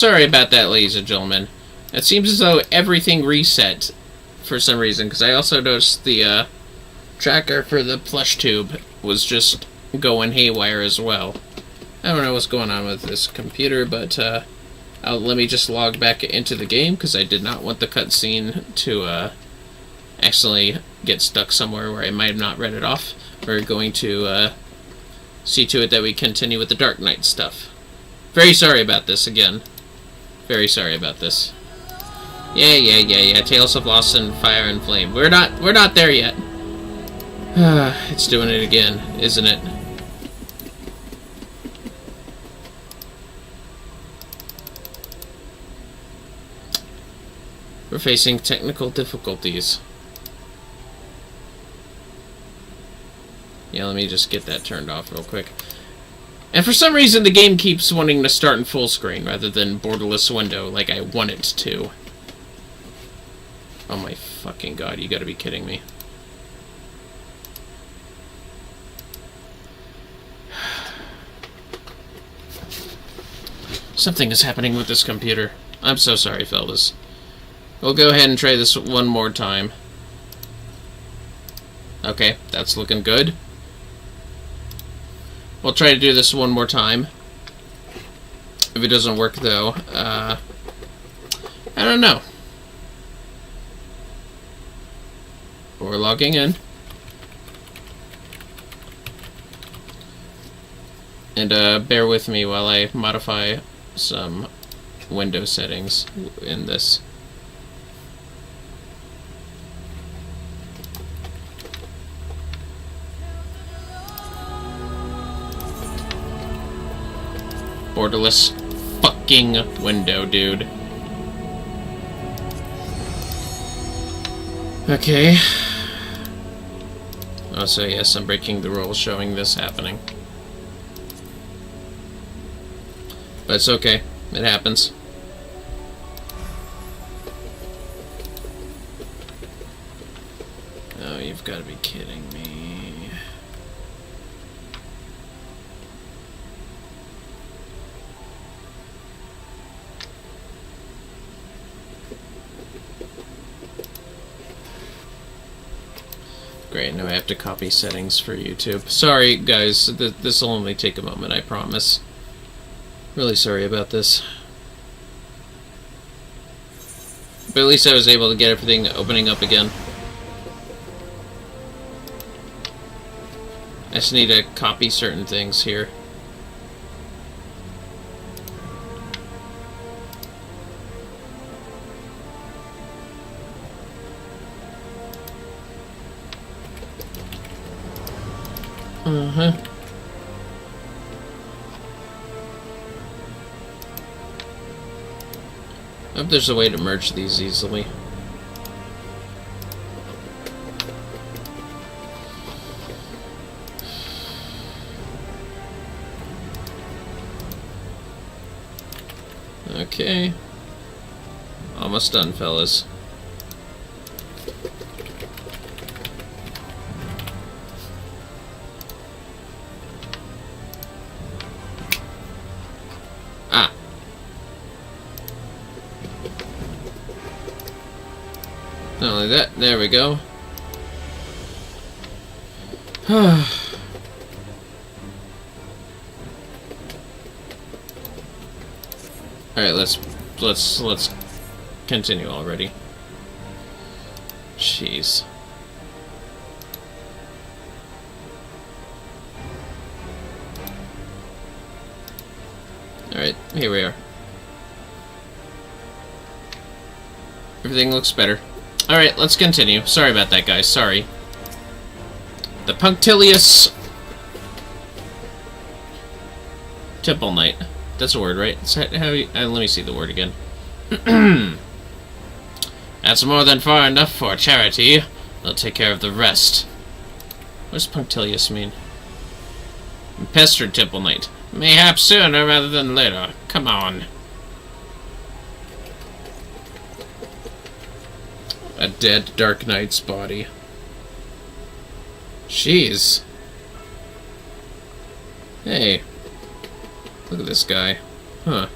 Sorry about that, ladies and gentlemen. It seems as though everything reset for some reason, because I also noticed the tracker for the plush tube was just going haywire as well. I don't know what's going on with this computer, but let me just log back into the game, because I did not want the cutscene to accidentally get stuck somewhere where I might have not read it off. We're going to see to it that we continue with the Dark Knight stuff. Very sorry about this again. Very sorry about this. Yeah. Tales of Lost in Fire and Flame. We're not there yet. It's doing it again, isn't it? We're facing technical difficulties. Yeah, let me just get that turned off real quick. And for some reason, the game keeps wanting to start in full screen rather than borderless window like I want it to. Oh my fucking god, you gotta be kidding me. Something is happening with this computer. I'm so sorry, fellas. We'll go ahead and try this one more time. Okay, that's looking good. We'll try to do this one more time. If it doesn't work, though, I don't know. We're logging in. And bear with me while I modify some window settings in this. Borderless fucking window, dude. Okay. Oh, so yes, I'm breaking the rules showing this happening. But it's okay. It happens. Oh, you've got to be kidding me. Great, now I have to copy settings for YouTube. Sorry, guys, this will only take a moment, I promise. Really sorry about this. But at least I was able to get everything opening up again. I just need to copy certain things here. Uh-huh. I hope there's a way to merge these easily. Okay. Almost done, fellas. Not only that, there we go. Alright, let's continue already. Jeez. Alright, here we are. Everything looks better. Alright, let's continue. Sorry about that, guys. Sorry. The punctilious Temple Knight. That's a word, right? How you, let me see the word again. That's more than far enough for charity. They'll take care of the rest. What does punctilious mean? Pestered Temple Knight. Mayhap sooner rather than later. Come on. A dead Dark Knight's body. Jeez. Hey. Look at this guy. Huh.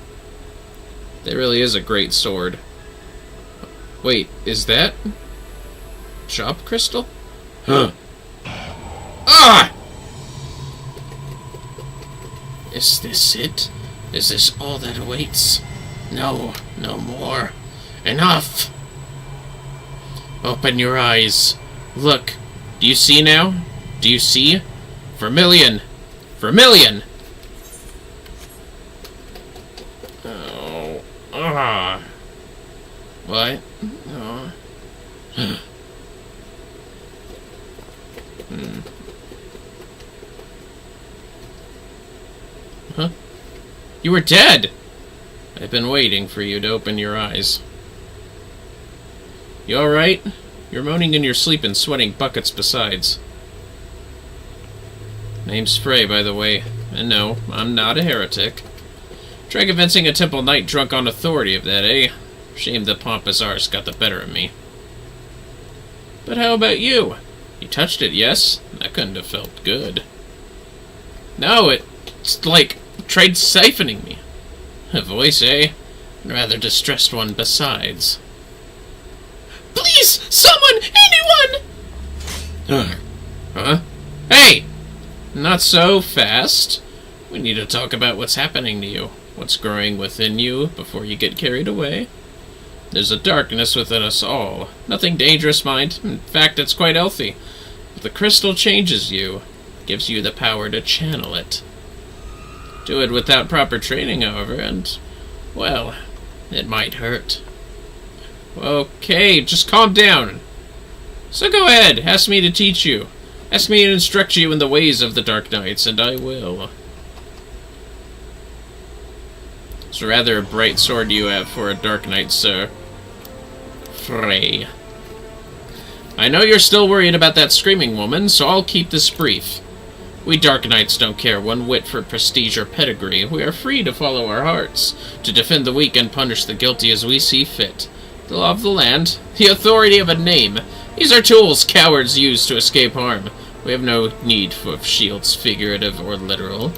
That really is a great sword. Wait, is that Job Crystal? Huh. Ah! Is this it? Is this all that awaits? No, no more. Enough! Open your eyes. Look. Do you see now? Do you see? Vermillion! Vermillion! Oh. Ah. What? Oh. Huh? You were dead! I've been waiting for you to open your eyes. You alright? You're moaning in your sleep and sweating buckets besides. Name's Frey, by the way. And no, I'm not a heretic. Try convincing a temple knight drunk on authority of that, eh? Shame the pompous arse got the better of me. But how about you? You touched it, yes? That couldn't have felt good. No, it's like tried siphoning me. A voice, eh? Rather distressed one besides. Please! Someone! Anyone! Huh? Hey! Not so fast. We need to talk about what's happening to you. What's growing within you before you get carried away. There's a darkness within us all. Nothing dangerous, mind. In fact, it's quite healthy. But the crystal changes you. Gives you the power to channel it. Do it without proper training, however, and, well, it might hurt. Okay, just calm down. So go ahead, ask me to teach you. Ask me to instruct you in the ways of the Dark Knights, and I will. It's rather a bright sword you have for a Dark Knight, sir. Frey. I know you're still worried about that screaming woman, so I'll keep this brief. We Dark Knights don't care one whit for prestige or pedigree. We are free to follow our hearts, to defend the weak and punish the guilty as we see fit. The law of the land, the authority of a name. These are tools cowards use to escape harm. We have no need for shields, figurative or literal.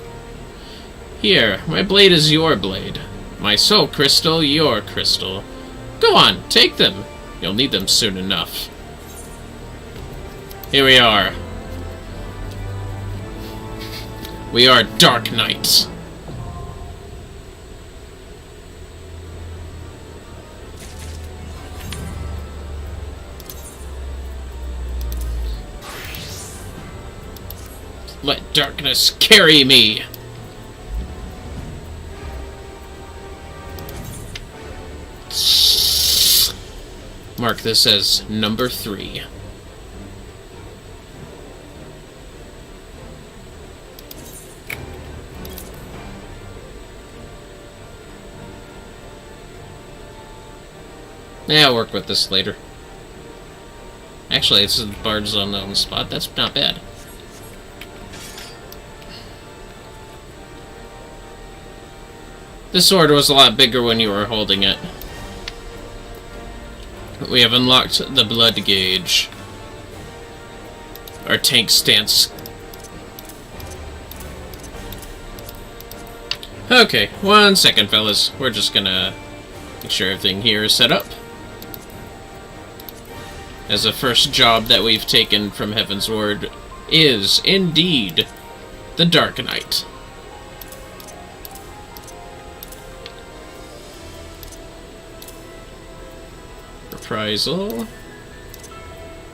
Here, my blade is your blade. My soul crystal, your crystal. Go on, take them. You'll need them soon enough. Here we are. We are Dark Knights. Let darkness carry me. Mark this as number 3. Yeah, I'll work with this later. Actually, it's a Bard's unknown spot. That's not bad. This sword was a lot bigger when you were holding it. We have unlocked the blood gauge. Our tank stance. Okay, 1 second, fellas. We're just gonna make sure everything here is set up. As a first job that we've taken from Heavensward is, indeed, the Dark Knight. Reprisal.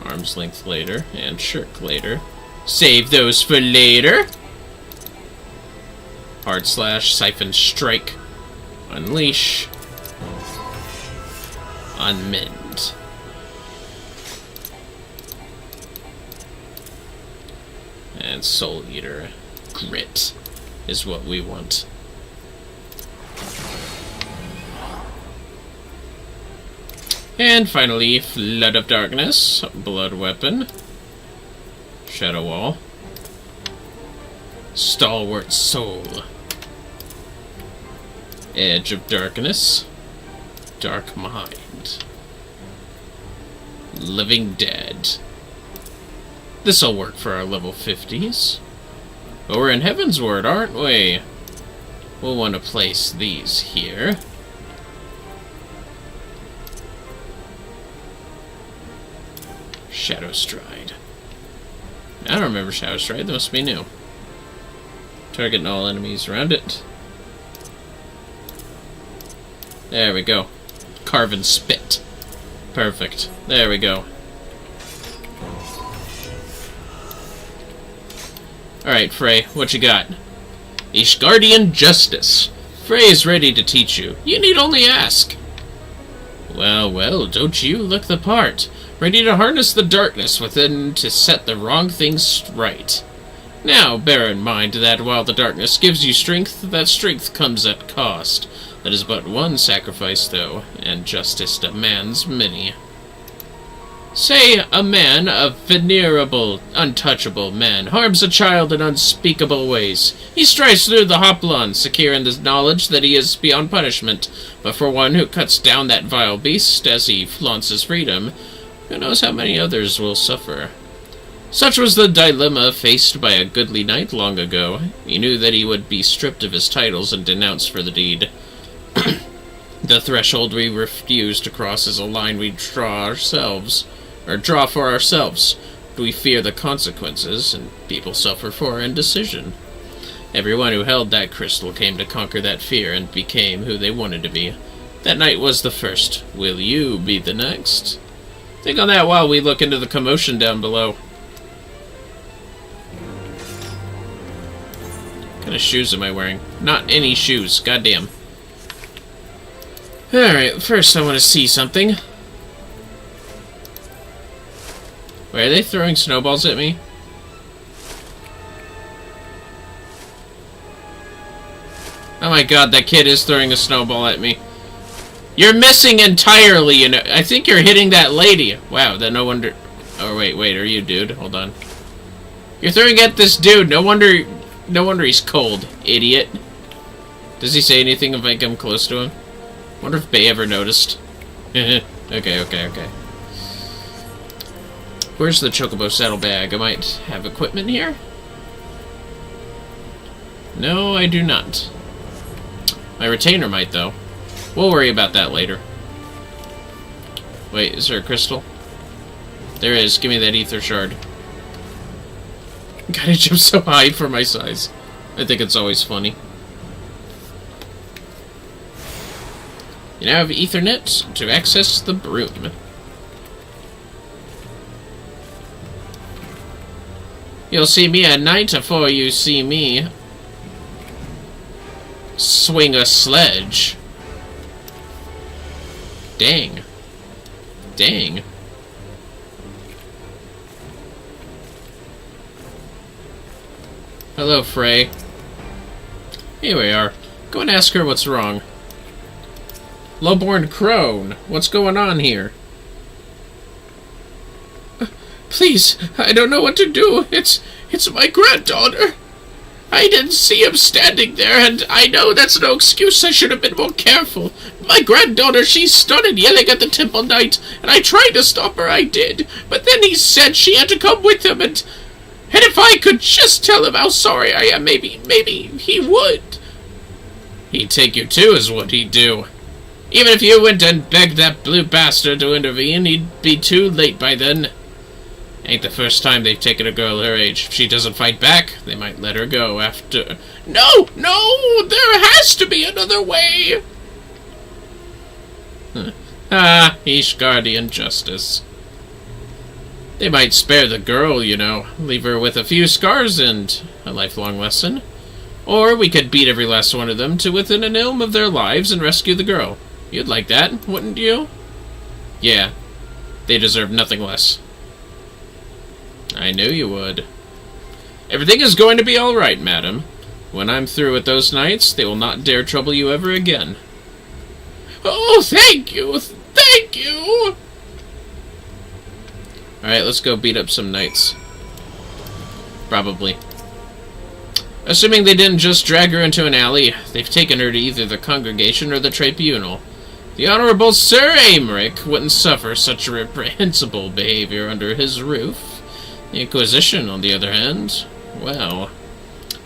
Arm's length later, and shirk later. Save those for later! Hard slash, siphon strike. Unleash. Unmend. And Soul Eater. Grit is what we want. And finally, Flood of Darkness, Blood Weapon, Shadow Wall, Stalwart Soul, Edge of Darkness, Dark Mind, Living Dead. This'll work for our level 50s. But we're in Heavensward, aren't we? We'll want to place these here. Shadow Stride. I don't remember Shadow Stride. That must be new. Target all enemies around it. There we go. Carve and spit. Perfect. There we go. Alright, Frey, what you got? Ishgardian Justice. Frey is ready to teach you. You need only ask. Well, well, don't you look the part. Ready to harness the darkness within to set the wrong things right. Now, bear in mind that while the darkness gives you strength, that strength comes at cost. That is but one sacrifice, though, and justice demands many. Say, a man, a venerable, untouchable man, harms a child in unspeakable ways. He strives through the Hoplon, secure in the knowledge that he is beyond punishment. But for one who cuts down that vile beast as he flaunts his freedom, who knows how many others will suffer? Such was the dilemma faced by a goodly knight long ago. He knew that he would be stripped of his titles and denounced for the deed. The threshold we refuse to cross is a line we draw for ourselves. We fear the consequences, and people suffer for indecision. Everyone who held that crystal came to conquer that fear and became who they wanted to be. That night was the first. Will you be the next? Think on that while we look into the commotion down below. What kind of shoes am I wearing? Not any shoes. Goddamn. Alright, first I want to see something. Wait, are they throwing snowballs at me? Oh my god, that kid is throwing a snowball at me. You're missing entirely, you know. I think you're hitting that lady. Wow, then no wonder... Oh, wait, are you dude? Hold on. You're throwing at this dude. No wonder he's cold, idiot. Does he say anything if I come close to him? Wonder if Bay ever noticed. Okay. Where's the Chocobo saddlebag? I might have equipment here? No, I do not. My retainer might, though. We'll worry about that later. Wait, is there a crystal? There is. Give me that ether shard. God, I jump so high for my size. I think it's always funny. You now have Ethernet to access the broom. You'll see me at night afore you see me swing a sledge. Dang. Hello, Frey. Here we are. Go and ask her what's wrong. Lowborn crone, what's going on here? Please, I don't know what to do. It's my granddaughter. I didn't see him standing there, and I know that's no excuse. I should have been more careful. My granddaughter, she started yelling at the temple knight, and I tried to stop her, I did. But then he said she had to come with him, and if I could just tell him how sorry I am, maybe he would. He'd take you too, is what he'd do. Even if you went and begged that blue bastard to intervene, he'd be too late by then. Ain't the first time they've taken a girl her age. If she doesn't fight back, they might let her go after... No! There has to be another way! Ishgardian Justice. They might spare the girl, you know. Leave her with a few scars and a lifelong lesson. Or we could beat every last one of them to within an ilm of their lives and rescue the girl. You'd like that, wouldn't you? Yeah. They deserve nothing less. I knew you would. Everything is going to be all right, madam. When I'm through with those knights, they will not dare trouble you ever again. Oh, thank you! Thank you! Alright, let's go beat up some knights. Probably. Assuming they didn't just drag her into an alley, they've taken her to either the congregation or the tribunal. The Honorable Sir Aymeric wouldn't suffer such reprehensible behavior under his roof. The Inquisition, on the other hand, well...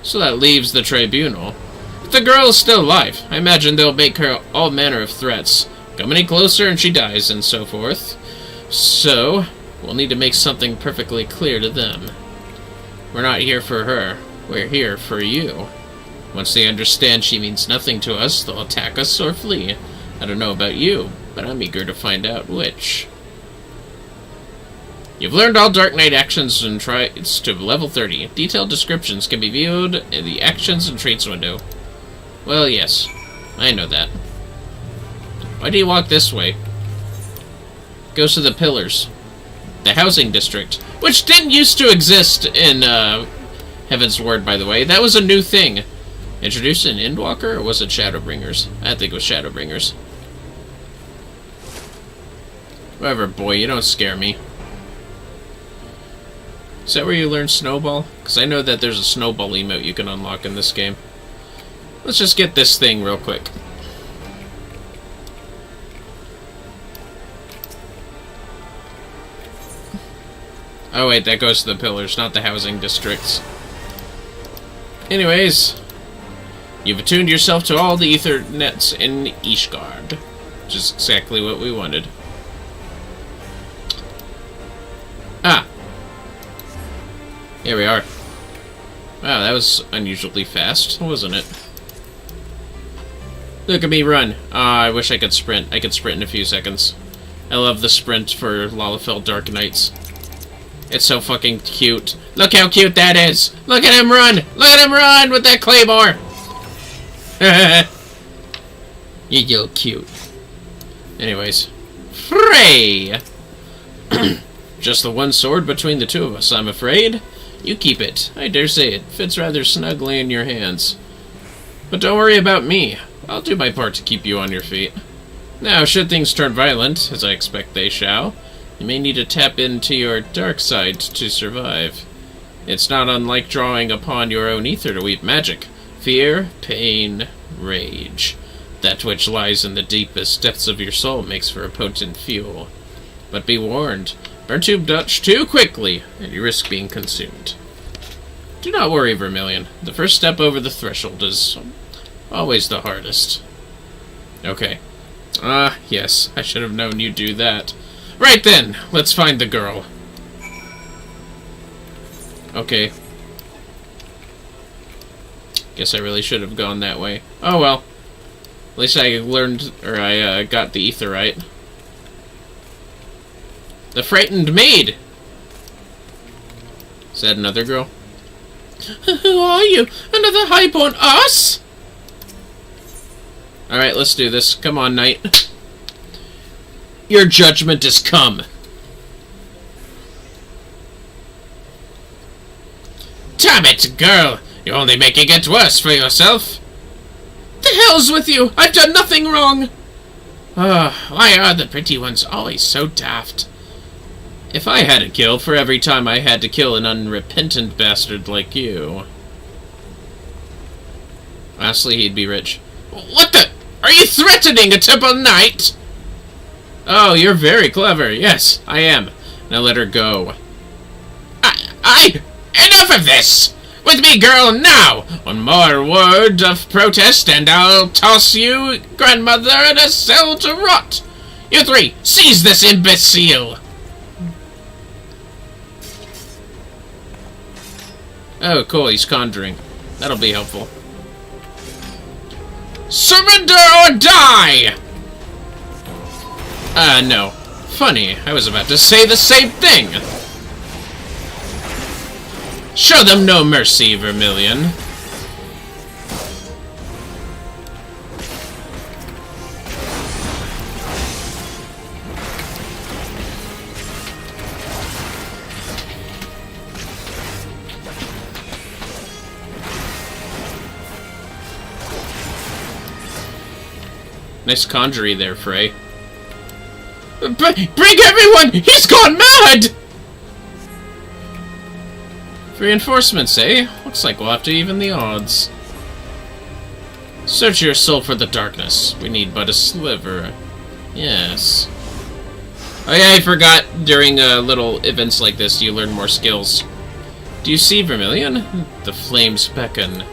So that leaves the tribunal. If the girl is still alive, I imagine they'll make her all manner of threats. Come any closer and she dies, and so forth. So, we'll need to make something perfectly clear to them. We're not here for her. We're here for you. Once they understand she means nothing to us, they'll attack us or flee. I don't know about you, but I'm eager to find out which. You've learned all Dark Knight actions and traits to level 30. Detailed descriptions can be viewed in the Actions and Traits window. Well, yes. I know that. Why do you walk this way? Goes to the Pillars. The housing district. Which didn't used to exist in Heavensward, by the way. That was a new thing. Introduced in Endwalker, or was it Shadowbringers? I think it was Shadowbringers. Whatever, boy, you don't scare me. Is that where you learn Snowball? Because I know that there's a Snowball emote you can unlock in this game. Let's just get this thing real quick. Oh wait, that goes to the Pillars, not the housing districts. Anyways, you've attuned yourself to all the Ethernets in Ishgard, which is exactly what we wanted. Ah! Here we are. Wow, that was unusually fast, wasn't it? Look at me run. Ah, I wish I could sprint. I could sprint in a few seconds. I love the sprint for Lalafell Dark Knights. It's so fucking cute. Look how cute that is! Look at him run! Look at him run with that claymore! You're cute. Anyways. Frey! Just the one sword between the two of us, I'm afraid. You keep it. I dare say it fits rather snugly in your hands. But don't worry about me. I'll do my part to keep you on your feet. Now, should things turn violent, as I expect they shall, you may need to tap into your dark side to survive. It's not unlike drawing upon your own ether to weave magic. Fear, pain, rage. That which lies in the deepest depths of your soul makes for a potent fuel. But be warned, burn too much too quickly, and you risk being consumed. Do not worry, Vermillion. The first step over the threshold is always the hardest. Okay. Ah, yes, I should have known you'd do that. Right then, let's find the girl. Okay. Guess I really should have gone that way. Oh well. At least I learned, or I got the ether right. The frightened maid! Is that another girl? Who are you? Another highborn us? Alright, let's do this. Come on, knight. Your judgment is come. Damn it, girl! You're only making it worse for yourself. The hell's with you? I've done nothing wrong! Why are the pretty ones always so daft? If I had a kill for every time I had to kill an unrepentant bastard like you. Honestly, he'd be rich. What the? Are you threatening a temple knight? Oh, you're very clever. Yes, I am. Now let her go. Enough of this! With me, girl, now! One more word of protest and I'll toss you, grandmother, in a cell to rot! You three, seize this imbecile! Oh, cool, he's conjuring. That'll be helpful. Surrender or die! No. Funny, I was about to say the same thing! Show them no mercy, Vermillion. Nice conjury there, Frey. Bring everyone! He's gone mad! Reinforcements, eh? Looks like we'll have to even the odds. Search your soul for the darkness. We need but a sliver. Yes. Oh yeah, I forgot, during little events like this, you learn more skills. Do you see, Vermillion? The flames beckon.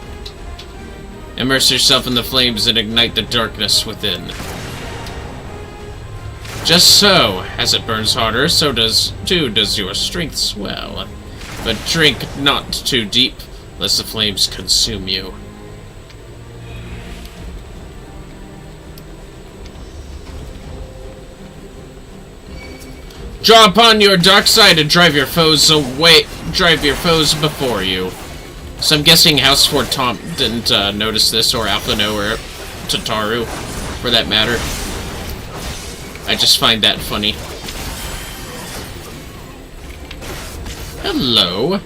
Immerse yourself in the flames and ignite the darkness within. Just so, as it burns harder, so does your strength swell. But drink not too deep, lest the flames consume you. Draw upon your dark side and drive your foes before you. So I'm guessing House 4 Tom didn't notice this, or Alphano, or Tataru, for that matter. I just find that funny. Hello.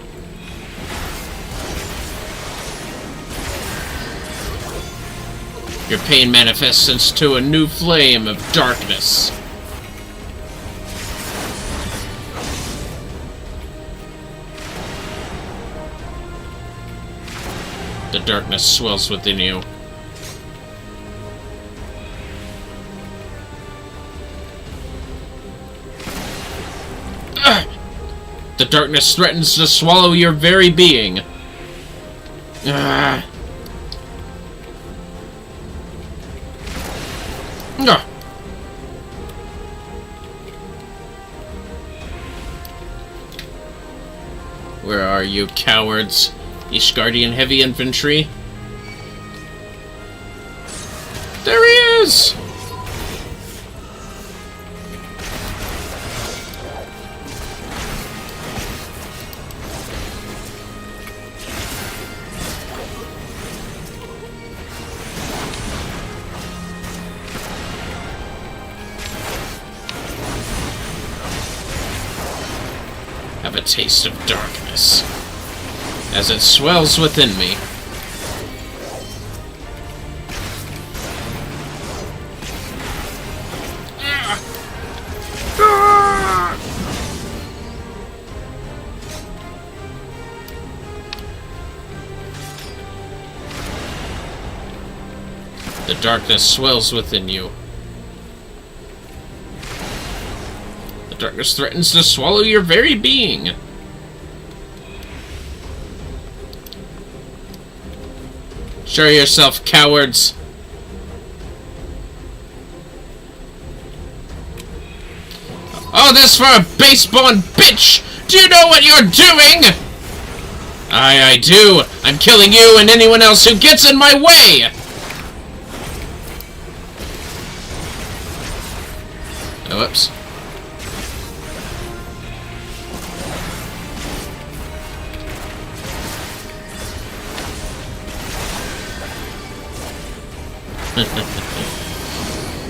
Your pain manifests into a new flame of darkness. The darkness swells within you. The darkness threatens to swallow your very being. Where are you, cowards? Ishgardian Heavy Infantry? There he is! Have a taste of darkness as it swells within me. The darkness swells within you. The darkness threatens to swallow your very being. Show yourself, cowards. Oh, this for a base-born bitch! Do you know what you're doing? I do. I'm killing you and anyone else who gets in my way! Oh, whoops.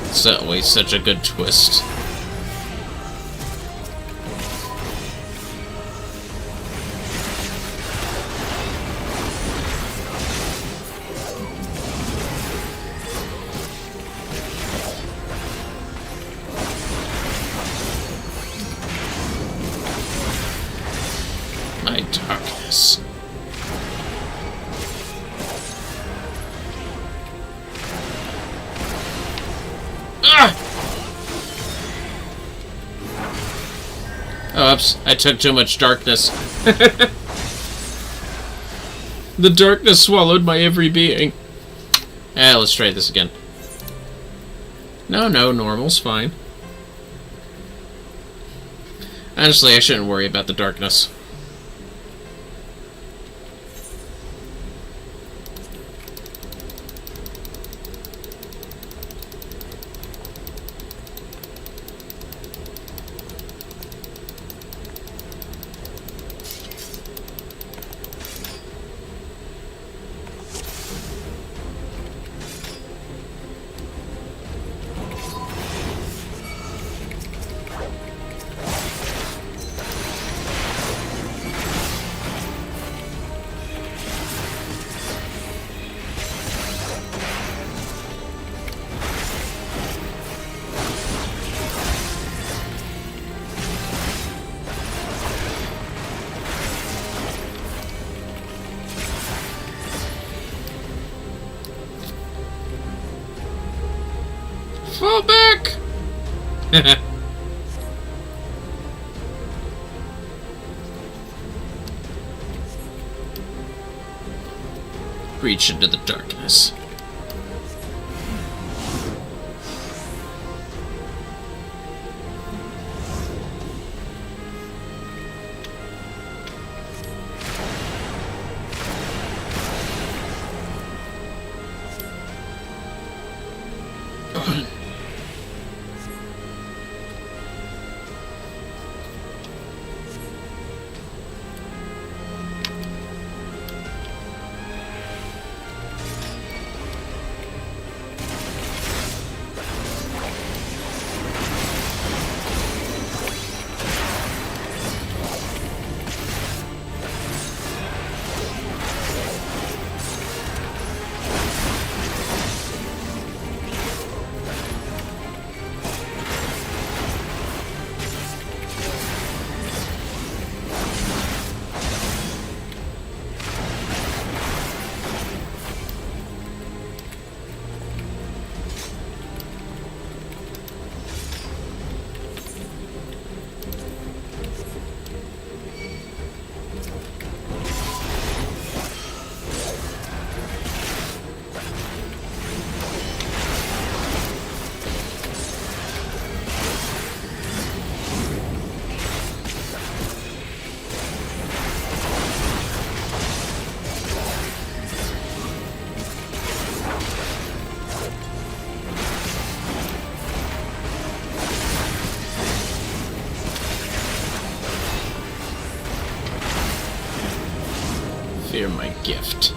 It's always such a good twist. My darkness. Oh, oops. I took too much darkness. The darkness swallowed my every being. Let's try this again. No, normal's fine. Honestly, I shouldn't worry about the darkness. Fall back! Reach into the darkness. Fear my gift.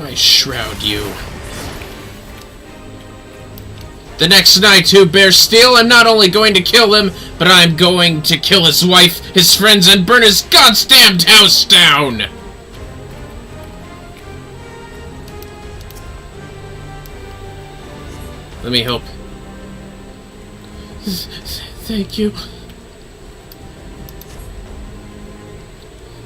I shroud you. The next knight who bears steel, I'm not only going to kill him, but I'm going to kill his wife, his friends, and burn his goddamned house down! Let me help. Thank you.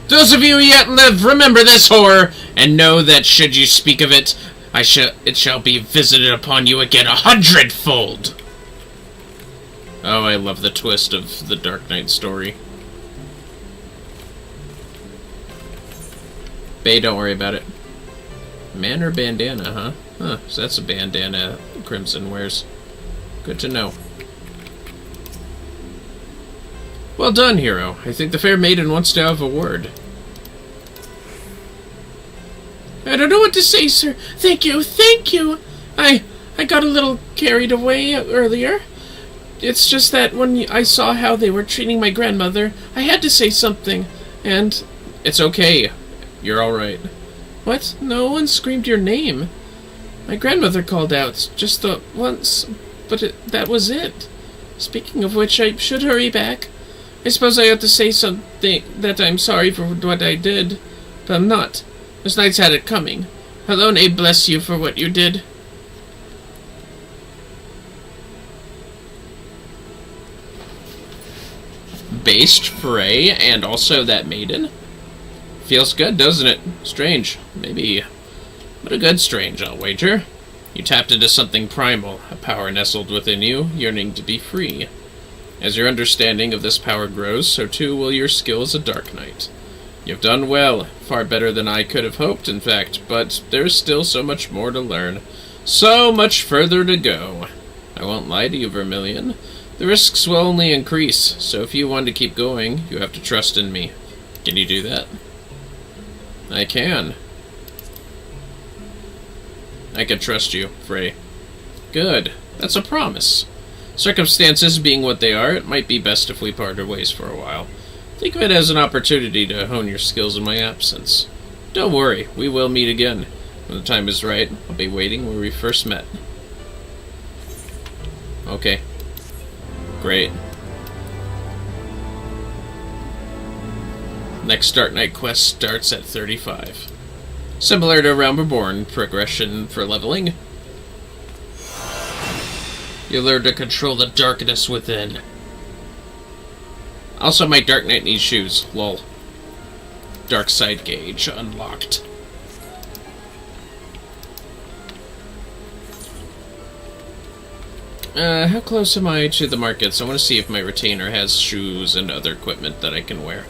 Those of you who yet live, remember this horror, and know that should you speak of it, it shall be visited upon you again 100-fold. Oh, I love the twist of the Dark Knight story. Bae, don't worry about it. Man or bandana, huh? Huh, so that's a bandana Crimson wears. Good to know. Well done, hero. I think the fair maiden wants to have a word. I don't know what to say, sir. Thank you, thank you. I got a little carried away earlier. It's just that when I saw how they were treating my grandmother, I had to say something, and... It's okay. You're alright. What? No one screamed your name. My grandmother called out, just the once, but that was it. Speaking of which, I should hurry back. I suppose I ought to say something that I'm sorry for what I did, but I'm not. Those knights had it coming. Hello, bless you for what you did. Based Frey and also that maiden. Feels good, doesn't it? Strange. Maybe. But a good strange, I'll wager. You tapped into something primal, a power nestled within you, yearning to be free. As your understanding of this power grows, so too will your skill as a Dark Knight. You've done well, far better than I could have hoped, in fact, but there's still so much more to learn. So much further to go. I won't lie to you, Vermillion. The risks will only increase, so if you want to keep going, you have to trust in me. Can you do that? I can. I can trust you, Frey. Good. That's a promise. Circumstances being what they are, it might be best if we parted ways for a while. Think of it as an opportunity to hone your skills in my absence. Don't worry, we will meet again. When the time is right, I'll be waiting where we first met. Okay. Great. Next Dark Knight quest starts at 35. Similar to Realm Reborn progression for leveling. You learn to control the darkness within. Also, my Dark Knight needs shoes. Lol. Dark side gauge unlocked. How close am I to the markets? I want to see if my retainer has shoes and other equipment that I can wear.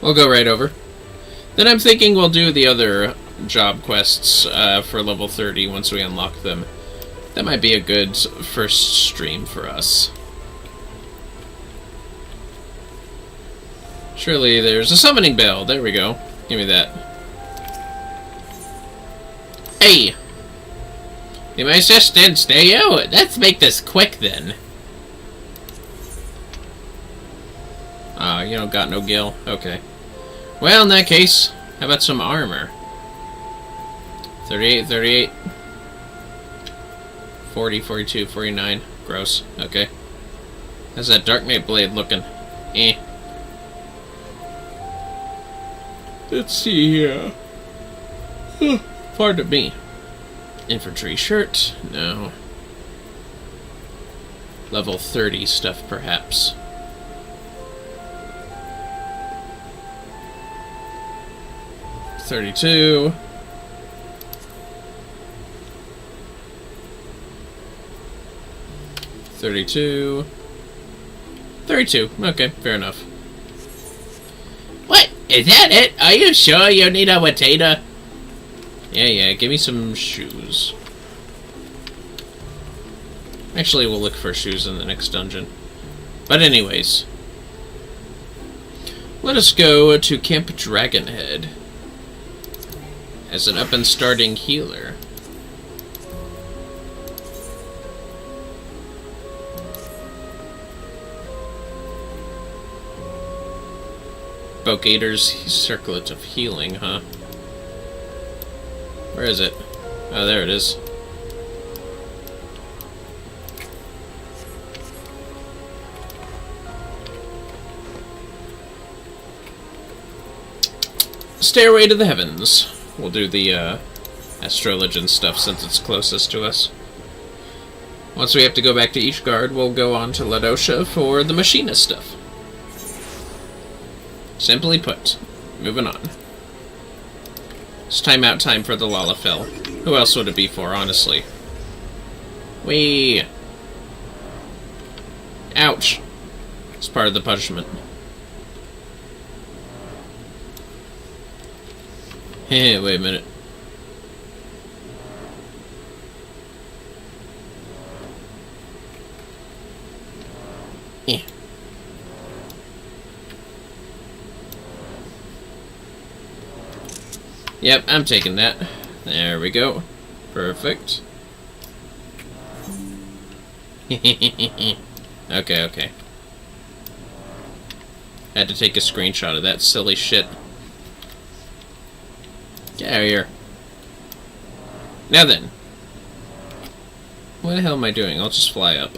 We'll go right over. Then I'm thinking we'll do the other job quests for level 30 once we unlock them. That might be a good first stream for us. Surely there's a summoning bell. There we go. Give me that. Hey! Be my assistant, stay out! Let's make this quick then. Ah, you don't got no gil. Okay. Well, in that case, how about some armor? 38, 38. 40, 42, 49. Gross. Okay. How's that Dark Knight blade looking? Eh. Let's see here. Pardon me. Infantry shirt? No. Level 30 stuff, perhaps. $32. $32. $32. Okay, fair enough. What? Is that it? Are you sure you need a potato? Yeah, give me some shoes. Actually, we'll look for shoes in the next dungeon. But anyways. Let us go to Camp Dragonhead. As an up-and-starting healer. Bogator's Circlet of Healing, huh? Where is it? Oh, there it is. Stairway to the Heavens. We'll do the Astrolegend stuff since it's closest to us. Once we have to go back to Ishgard, we'll go on to Ladosha for the Machinist stuff. Simply put, moving on. It's timeout time for the Lalafell. Who else would it be for, honestly? Whee! Ouch! It's part of the punishment. Hey, wait a minute. Yeah. Yep, I'm taking that. There we go. Perfect. Okay. Had to take a screenshot of that silly shit. Get out of here. Now then. What the hell am I doing? I'll just fly up.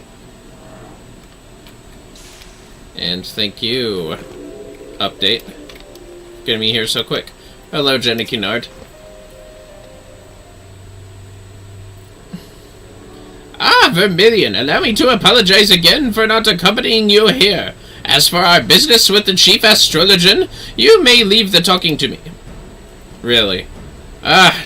And thank you. Update. Getting me here so quick. Hello, Jenny Kennard. Vermillion, allow me to apologize again for not accompanying you here. As for our business with the Chief Astrologian, you may leave the talking to me. Really?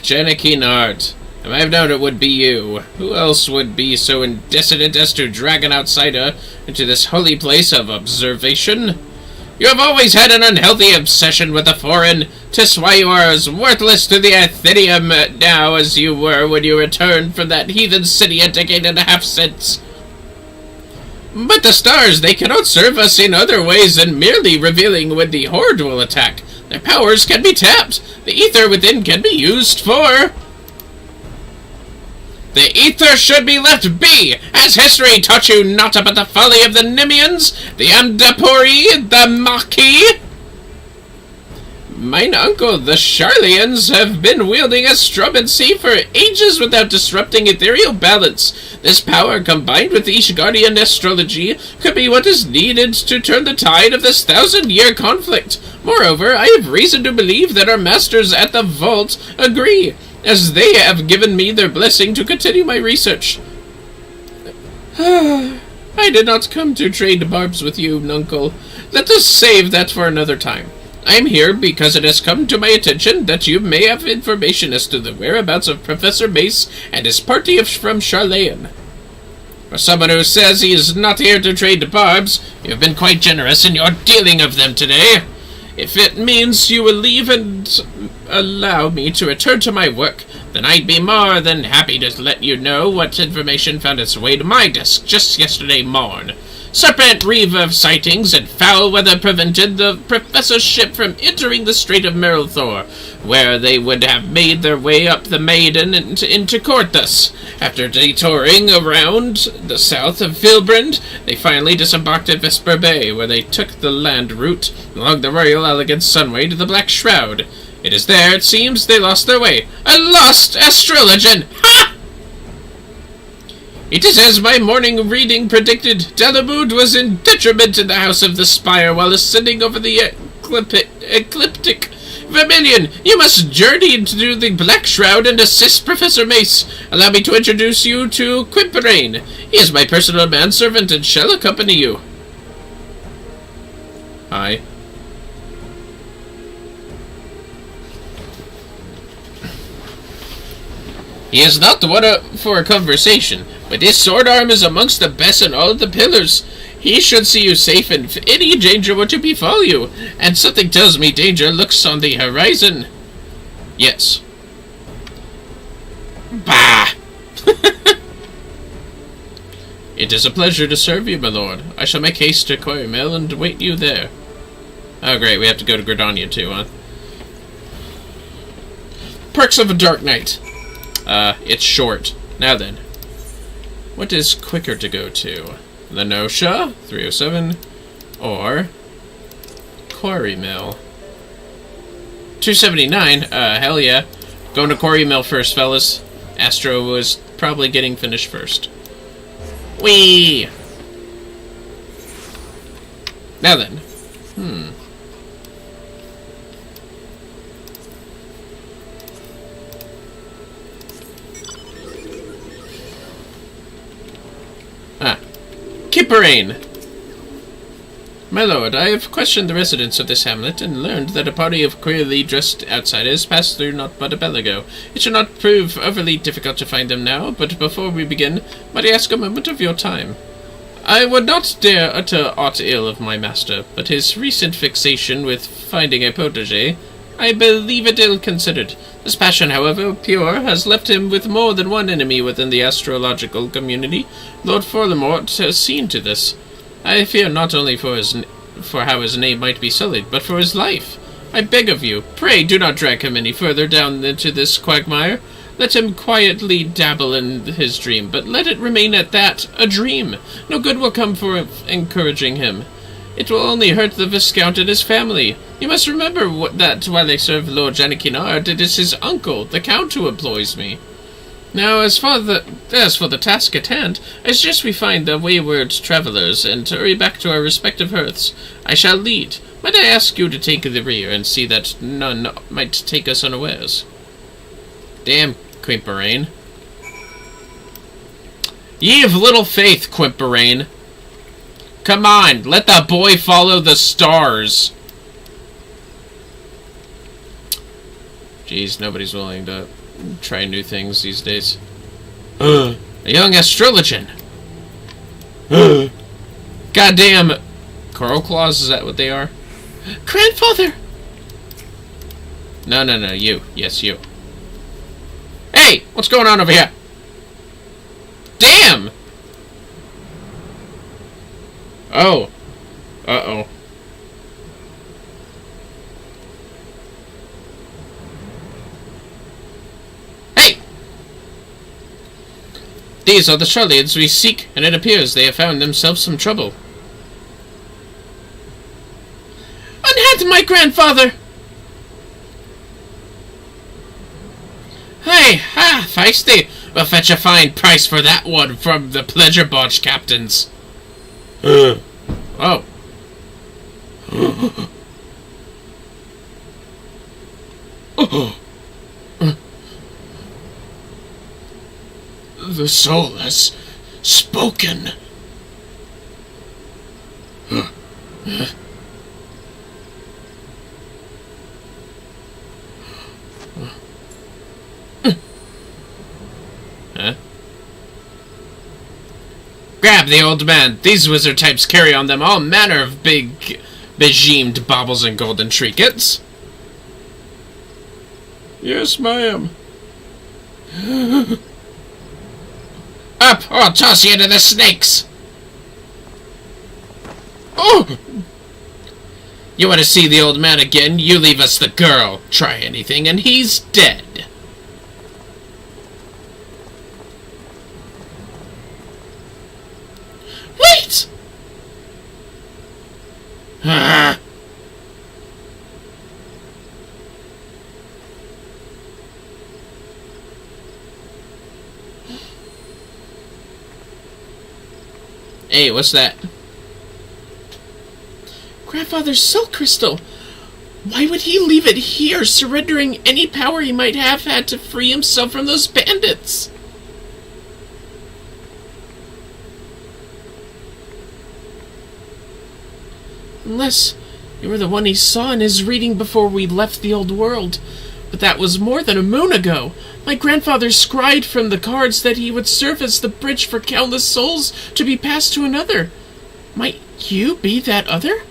Jenny Kennard. I might have known it would be you. Who else would be so indecent as to drag an outsider into this holy place of observation? You have always had an unhealthy obsession with the foreign. 'Tis why you are as worthless to the Athenium now as you were when you returned from that heathen city a decade and a half since. But the stars, they cannot serve us in other ways than merely revealing when the Horde will attack. Their powers can be tapped. The ether within can be used for... The ether should be left be! Has history taught you naught about the folly of the Nimians, the Amdapori, the Maki? Mine uncle, the Charlians, have been wielding astromancy for ages without disrupting ethereal balance. This power, combined with Ishgardian astrology, could be what is needed to turn the tide of this 1,000-year conflict. Moreover, I have reason to believe that our masters at the Vault agree, as they have given me their blessing to continue my research. I did not come to trade barbs with you, Nuncle. Let us save that for another time. I am here because it has come to my attention that you may have information as to the whereabouts of Professor Mace and his party from Charlayan. For someone who says he is not here to trade barbs, you have been quite generous in your dealing of them today. If it means you will leave and allow me to return to my work, then I'd be more than happy to let you know what information found its way to my desk just yesterday morn. Serpent Reaver sightings and foul weather prevented the professorship from entering the Strait of Merilthor, where they would have made their way up the Maiden and into Corthus. After detouring around the south of Vilbrand, they finally disembarked at Vesper Bay, where they took the land route along the Royal Elegant Sunway to the Black Shroud. It is there, it seems, they lost their way. A lost astrologian! Ha! It is as my morning reading predicted. Dalamud was in detriment in the House of the Spire while ascending over the ecliptic Vermillion, you must journey into the Black Shroud and assist Professor Mace. Allow me to introduce you to Quimperain. He is my personal manservant and shall accompany you. Hi. He is not the one for a conversation, but his sword arm is amongst the best in all the pillars. He should see you safe and if any danger were to befall you, and something tells me danger looks on the horizon. Yes. Bah! It is a pleasure to serve you, my lord. I shall make haste to Quarry Mill and wait you there. Oh great, we have to go to Gridania too, huh? Perks of a Dark Knight. It's short. Now then. What is quicker to go to? Lenosha, 307, or Quarry Mill? 279, hell yeah. Going to Quarry Mill first, fellas. Astro was probably getting finished first. Whee! Now then. Quimperain! My lord, I have questioned the residents of this hamlet and learned that a party of queerly dressed outsiders passed through not but a bell ago. It should not prove overly difficult to find them now, but before we begin, might I ask a moment of your time? I would not dare utter aught ill of my master, but his recent fixation with finding a protege, I believe it ill-considered. This passion, however pure, has left him with more than one enemy within the astrological community. Lord Forlamort has seen to this. I fear not only for how his name might be sullied, but for his life. I beg of you, pray do not drag him any further down into this quagmire. Let him quietly dabble in his dream, but let it remain at that, a dream. No good will come for encouraging him. It will only hurt the Viscount and his family. You must remember that while I serve Lord Janikkinard, it is his uncle, the Count, who employs me. Now, as for the task at hand, I suggest we find the wayward travellers and hurry back to our respective hearths. I shall lead. Might I ask you to take the rear and see that none might take us unawares? Damn, Quimperain. Ye of little faith, Quimperain. Come on, let the boy follow the stars. Jeez, nobody's willing to try new things these days. A young astrologian. Goddamn coral claws, is that what they are? Grandfather! No, you. Yes, you. Hey, what's going on over here? Damn! Oh. Uh-oh. Hey! These are the Charlians we seek, and it appears they have found themselves some trouble. Unhat my grandfather! Hey, feisty! We'll fetch a fine price for that one from the pleasure barge captains. Oh. The soul has spoken. Grab the old man. These wizard types carry on them all manner of big, bejeemed baubles and golden trinkets. Yes, ma'am. Up, or I'll toss you into the snakes. Oh! You want to see the old man again? You leave us the girl. Try anything, and he's dead. Wait! Hey, what's that? Grandfather's silk crystal. Why would he leave it here, surrendering any power he might have had to free himself from those bandits? Unless you were the one he saw in his reading before we left the old world. But that was more than a moon ago. My grandfather scried from the cards that he would serve as the bridge for countless souls to be passed to another. Might you be that other?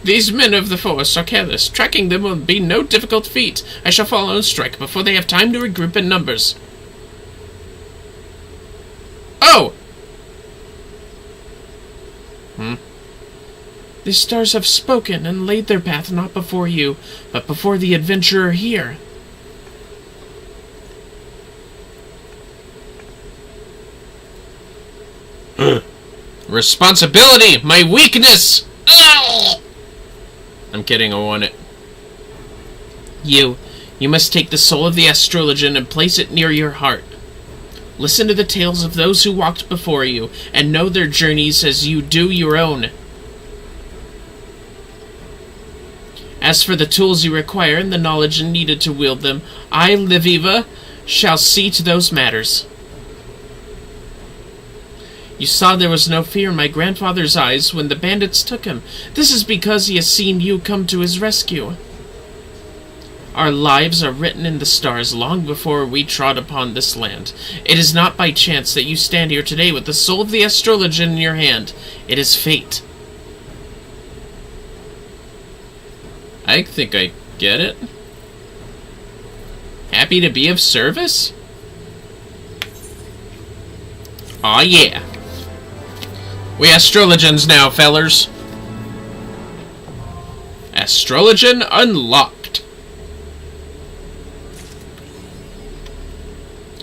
These men of the forest are careless. Tracking them will be no difficult feat. I shall follow and strike before they have time to regroup in numbers. Oh! The stars have spoken and laid their path not before you, but before the adventurer here. Responsibility! My weakness! Ugh! I'm kidding, I want it. You must take the soul of the astrologian and place it near your heart. Listen to the tales of those who walked before you, and know their journeys as you do your own. As for the tools you require and the knowledge needed to wield them, I, Liviva, shall see to those matters. You saw there was no fear in my grandfather's eyes when the bandits took him. This is because he has seen you come to his rescue. Our lives are written in the stars long before we trod upon this land. It is not by chance that you stand here today with the soul of the astrologian in your hand. It is fate. I think I get it. Happy to be of service? Aw, yeah. We astrologians now, fellers. Astrologian unlocked.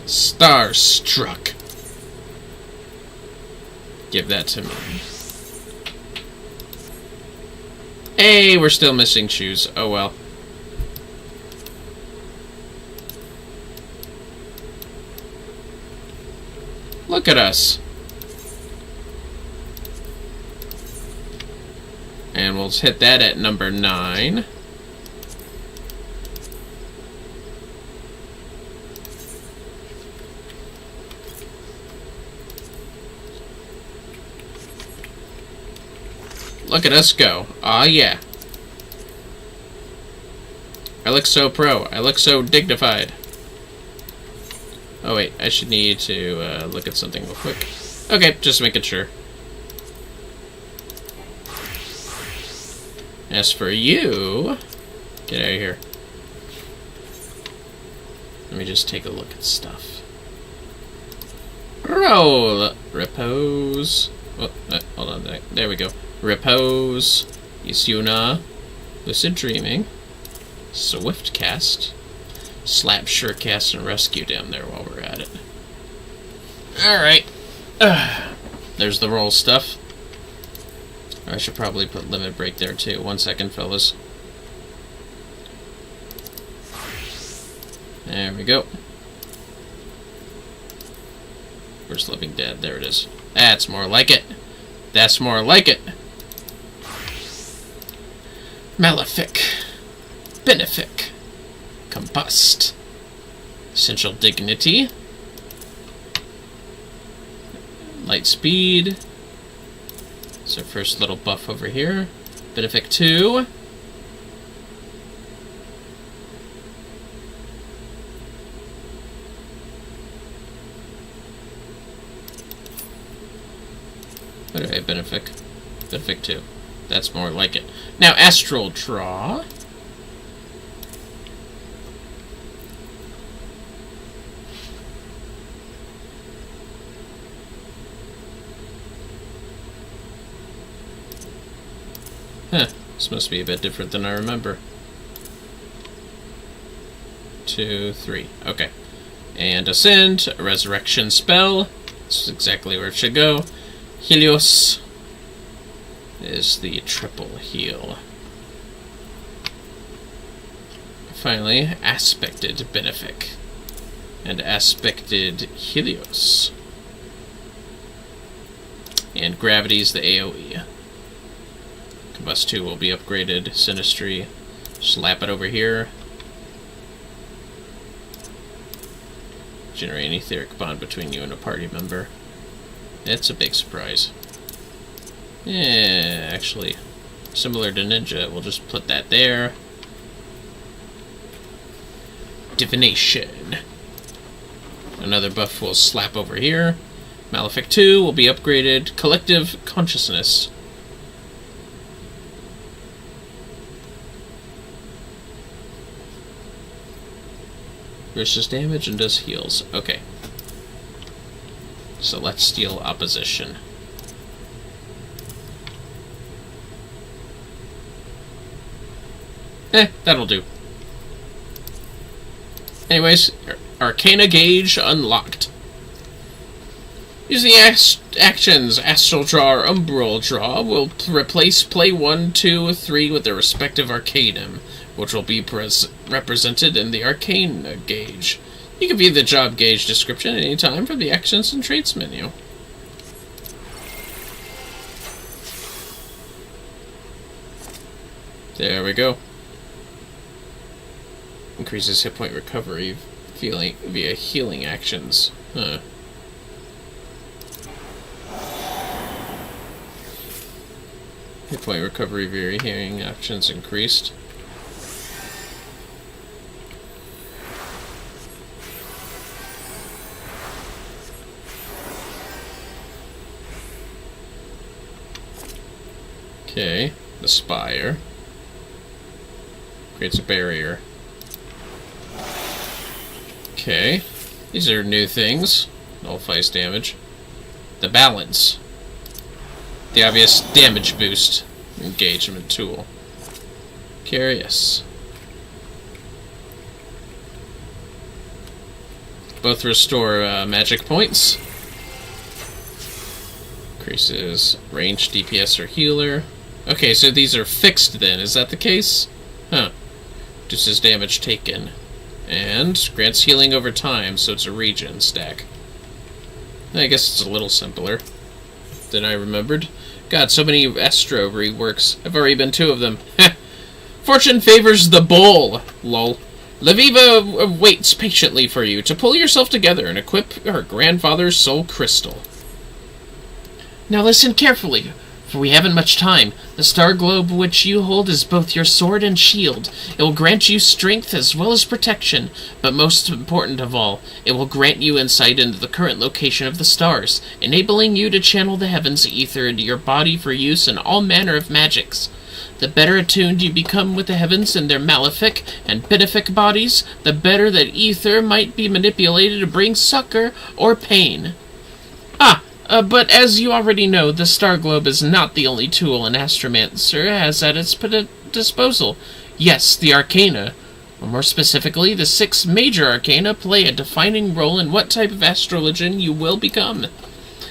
Starstruck. Give that to me. Hey, we're still missing shoes. Oh well. Look at us. And we'll hit that at number 9. Look at us go. Aw, yeah. I look so pro. I look so dignified. Oh, wait. I should need to look at something real quick. Okay, just making sure. As for you... Get out of here. Let me just take a look at stuff. Roll! Repose. Oh, hold on. There we go. Repose, Isuna, Lucid Dreaming, Swift Cast, Slap Sure Cast, and Rescue down there while we're at it. Alright. There's the roll stuff. I should probably put Limit Break there too. 1 second, fellas. There we go. Where's Living Dead? There it is. That's more like it. That's more like it. Malefic, Benefic, Combust, Essential Dignity, Light Speed. It's our first little buff over here. Benefic 2. What do I have? Benefic? Benefic 2. That's more like it. Now, Astral Draw. Huh. This must be a bit different than I remember. 2, 3. Okay. And Ascend, a Resurrection spell. This is exactly where it should go. Helios is the triple heal. Finally, Aspected Benefic and Aspected Helios. And Gravity's the AoE. Combust 2 will be upgraded. Sinistry, slap it over here. Generate an etheric bond between you and a party member. It's a big surprise. Yeah, actually, similar to Ninja, we'll just put that there. Divination. Another buff will slap over here. Malefic 2 will be upgraded. Collective Consciousness. Versus damage and does heals. Okay. Celestial Opposition. That'll do. Anyways, Arcana Gauge unlocked. Use the actions Astral Draw or Umbral Draw will replace play 1, 2, 3 with their respective Arcanum, which will be represented in the Arcana Gauge. You can view the job gauge description at any time from the Actions and Traits menu. There we go. Increases hit point recovery via healing actions. Huh. Hit point recovery via healing actions increased. Okay, the Spire. Creates a barrier. Okay, these are new things. Nullifies damage. The Balance. The obvious damage boost. Engagement tool. Curious. Both restore magic points. Increases range, DPS, or healer. Okay, so these are fixed then. Is that the case? Huh. Reduces damage taken. And grants healing over time, so it's a regen stack. I guess it's a little simpler than I remembered. God, so many Astro reworks. I've already been 2 of them. Fortune favors the bull, lol. Laviva waits patiently for you to pull yourself together and equip her grandfather's soul crystal. Now listen carefully, for we haven't much time. The star globe which you hold is both your sword and shield. It will grant you strength as well as protection, but most important of all, it will grant you insight into the current location of the stars, enabling you to channel the heavens ether into your body for use in all manner of magics. The better attuned you become with the heavens and their malefic and benefic bodies, the better that ether might be manipulated to bring succor or pain. But as you already know, the Star Globe is not the only tool an astromancer has at its disposal. Yes, the Arcana, or more specifically, the 6 major Arcana, play a defining role in what type of astrologian you will become.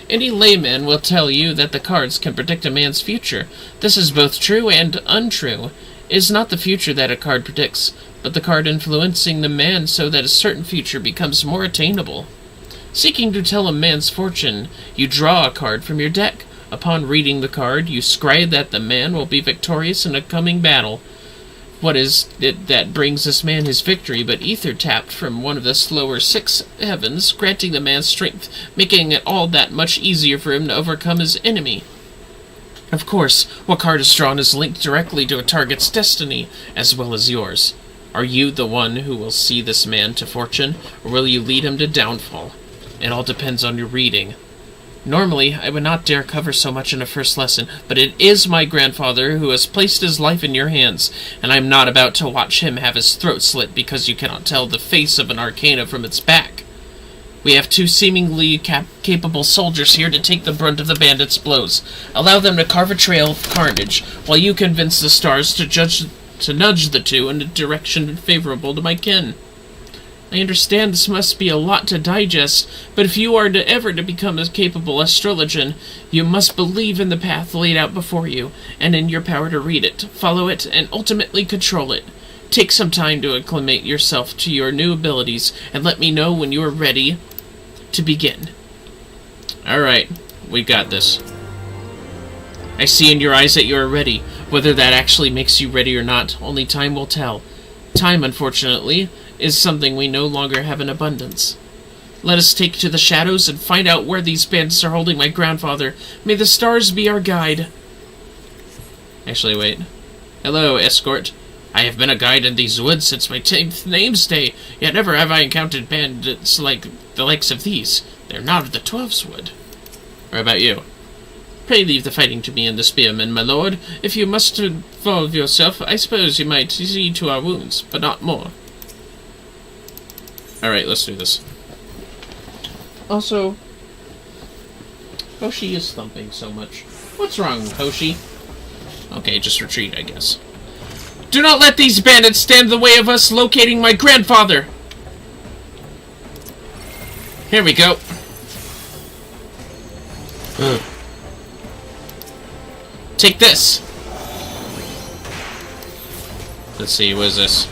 Any layman will tell you that the cards can predict a man's future. This is both true and untrue. It is not the future that a card predicts, but the card influencing the man so that a certain future becomes more attainable. Seeking to tell a man's fortune, you draw a card from your deck. Upon reading the card, you scry that the man will be victorious in a coming battle. What is it that brings this man his victory but ether tapped from one of the slower 6 heavens, granting the man strength, making it all that much easier for him to overcome his enemy? Of course, what card is drawn is linked directly to a target's destiny, as well as yours. Are you the one who will see this man to fortune, or will you lead him to downfall? It all depends on your reading. Normally, I would not dare cover so much in a first lesson, but it is my grandfather who has placed his life in your hands, and I am not about to watch him have his throat slit because you cannot tell the face of an Arcana from its back. We have 2 seemingly capable soldiers here to take the brunt of the bandits' blows. Allow them to carve a trail of carnage, while you convince the stars to nudge the 2 in a direction favorable to my kin. I understand this must be a lot to digest, but if you are ever to become a capable astrologian, you must believe in the path laid out before you, and in your power to read it, follow it, and ultimately control it. Take some time to acclimate yourself to your new abilities, and let me know when you are ready to begin. Alright, we got this. I see in your eyes that you are ready. Whether that actually makes you ready or not, only time will tell. Time, unfortunately, is something we no longer have in abundance. Let us take to the shadows and find out where these bandits are holding my grandfather. May the stars be our guide. Actually, wait. Hello, escort. I have been a guide in these woods since my 10th name's day, yet never have I encountered bandits like the likes of these. They're not of the 12's wood. Or about you? Pray leave the fighting to me and the spearmen, my lord. If you must involve yourself, I suppose you might see to our wounds, but not more. Alright, let's do this. Also, Hoshi is thumping so much. What's wrong, Hoshi? Okay, just retreat, I guess. Do not let these bandits stand in the way of us locating my grandfather! Here we go. Take this! Let's see, what is this?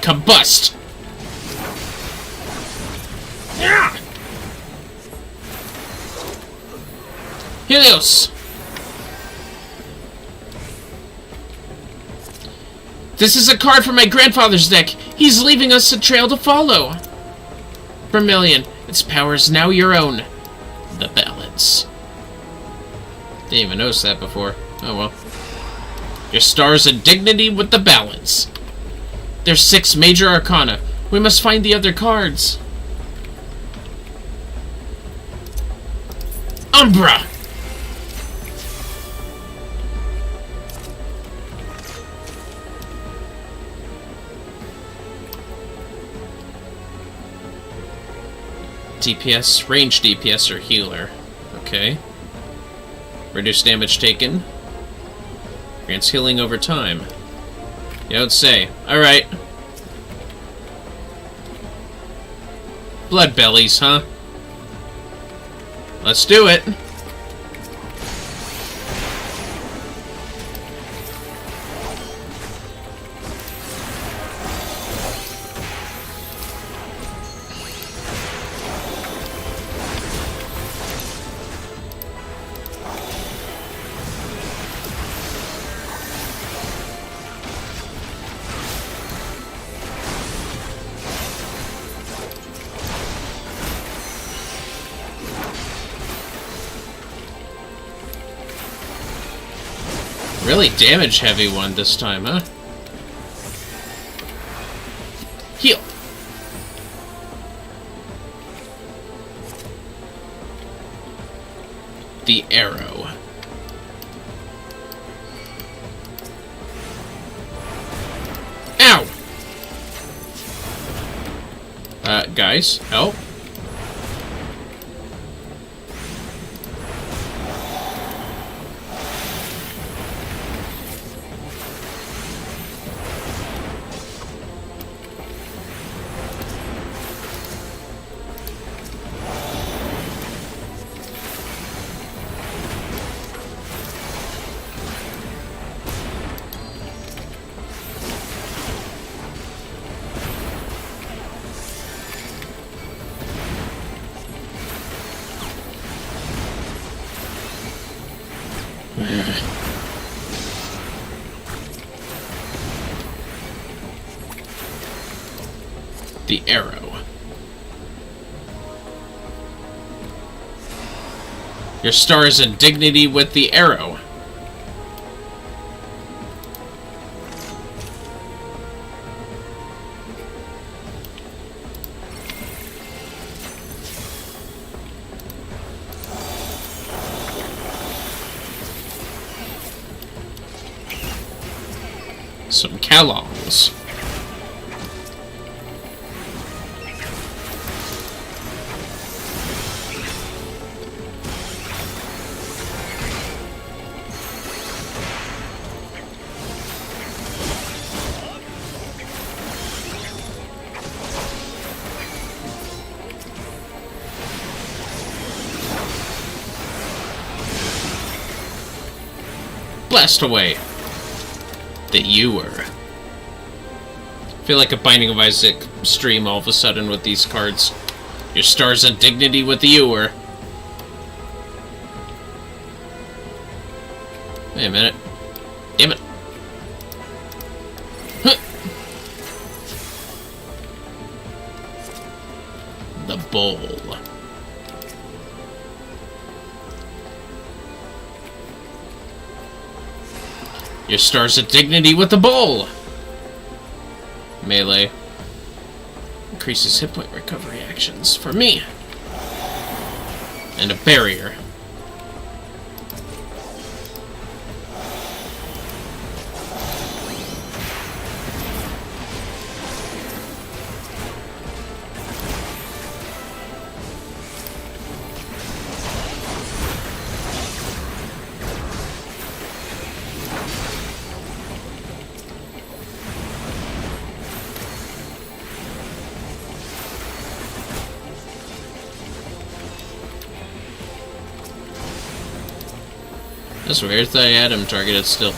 Combust! Yeah! Helios! This is a card from my grandfather's deck. He's leaving us a trail to follow. Vermillion, its power is now your own. The balance. Didn't even notice that before. Oh well. Your stars and dignity with the balance. There's 6 major arcana. We must find the other cards. Umbra! DPS, range DPS, or healer. Okay. Reduce damage taken. Grants healing over time. You don't say. Alright. Blood bellies, huh? Let's do it. Really damage heavy one this time, huh? Heal! The arrow. Ow! Guys, help. The arrow. Your stars and dignity with the arrow. Some Caynicals. Blast away. The Ewer. I feel like a Binding of Isaac stream all of a sudden with these cards. Your stars and dignity with the Ewer. Wait a minute. Damn it. Huh. The Bowl. Your stars of dignity with the Bowl. Melee. Increases hit point recovery actions for me. And a barrier. That's weird. I thought I had him targeted still.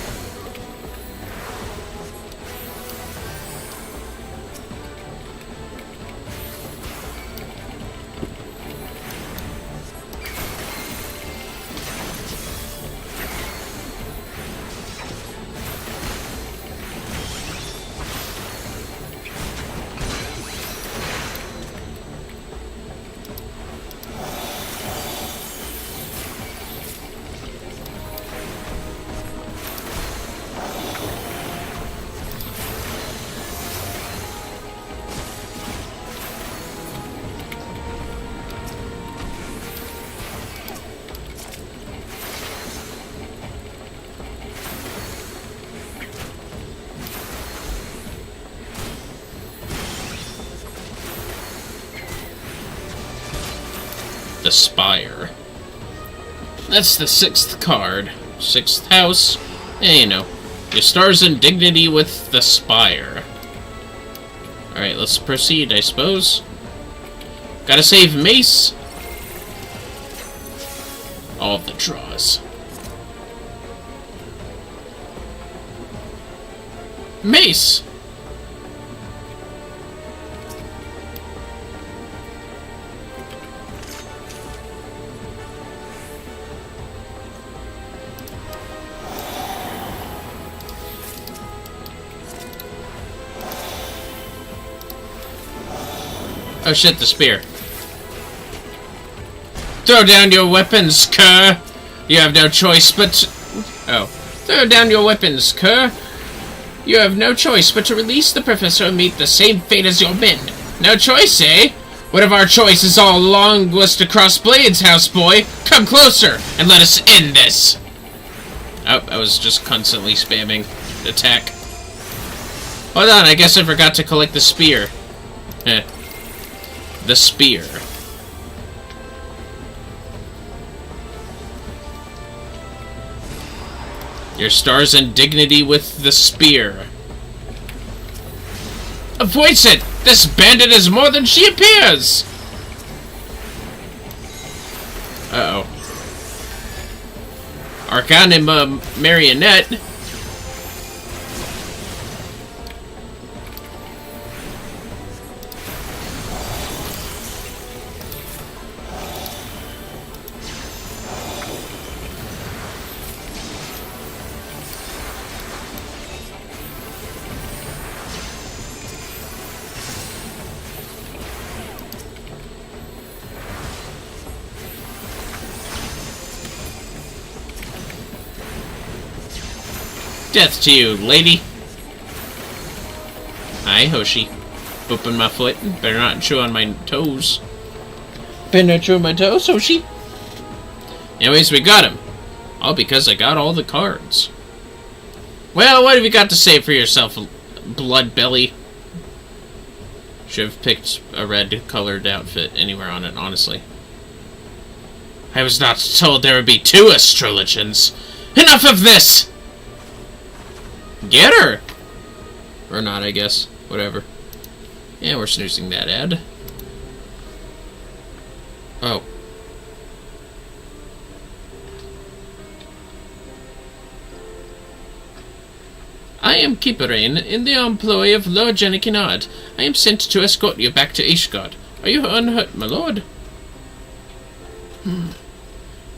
The Spire. That's the 6th card. 6th house. You know. Your stars and dignity with the Spire. Alright, let's proceed, I suppose. Gotta save Mace. All of the draws. Mace! Oh shit, the spear. Throw down your weapons, cur! You have no choice but... Oh. Throw down your weapons, cur! You have no choice but to release the professor and meet the same fate as your men. No choice, eh? What if our choice is all along was to cross blades, houseboy? Come closer, and let us end this! Oh, I was just constantly spamming attack. Hold on, I guess I forgot to collect the spear. Eh. The spear. Your stars and dignity with the spear. Avoids it! This bandit is more than she appears! Uh-oh. Arcanima Marionette. Death to you, lady. Hi, Hoshi. Booping my foot. Better not chew on my toes. Better not chew on my toes, Hoshi. Anyways, we got him. All because I got all the cards. Well, what have you got to say for yourself, blood belly? Should have picked a red-colored outfit anywhere on it, honestly. I was not told there would be 2 astrologians. Enough of this! Get her! Or not, I guess. Whatever. Yeah, we're snoozing that ad. Oh. I am Keeperain, in the employ of Lord JPWonderland. I am sent to escort you back to Ishgard. Are you unhurt, my lord?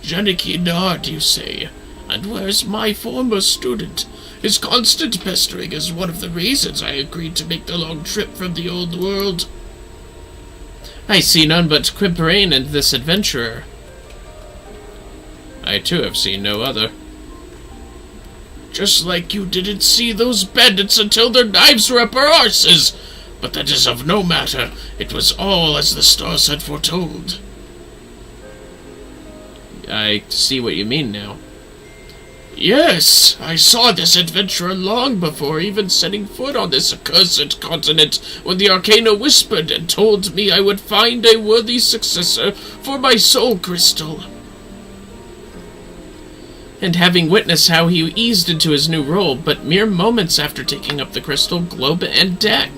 JPWonderland, you say? And where's my former student? His constant pestering is one of the reasons I agreed to make the long trip from the old world. I see none but Keeperain and this adventurer. I too have seen no other. Just like you didn't see those bandits until their knives were up our arses. But that is of no matter. It was all as the stars had foretold. I see what you mean now. Yes, I saw this adventurer long before even setting foot on this accursed continent, when the Arcana whispered and told me I would find a worthy successor for my soul crystal. And having witnessed how he eased into his new role, but mere moments after taking up the crystal, globe, and deck.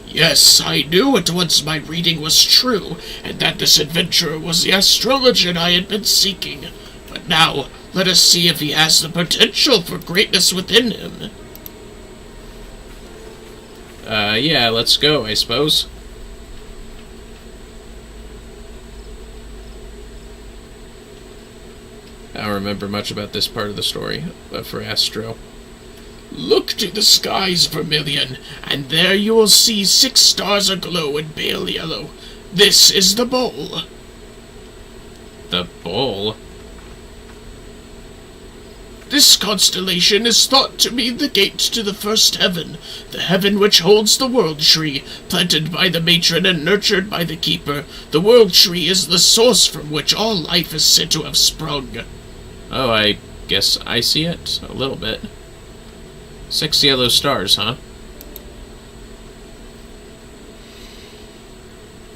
Yes, I knew at once my reading was true, and that this adventurer was the astrologer I had been seeking. But now, let us see if he has the potential for greatness within him. Yeah, let's go, I suppose. I don't remember much about this part of the story, but for Astro. Look to the skies, Vermillion, and there you will see 6 stars aglow in pale yellow. This is the bowl. The bowl? This constellation is thought to be the gate to the first heaven, the heaven which holds the world tree, planted by the matron and nurtured by the keeper. The world tree is the source from which all life is said to have sprung. Oh, I guess I see it a little bit. 6 yellow stars, huh?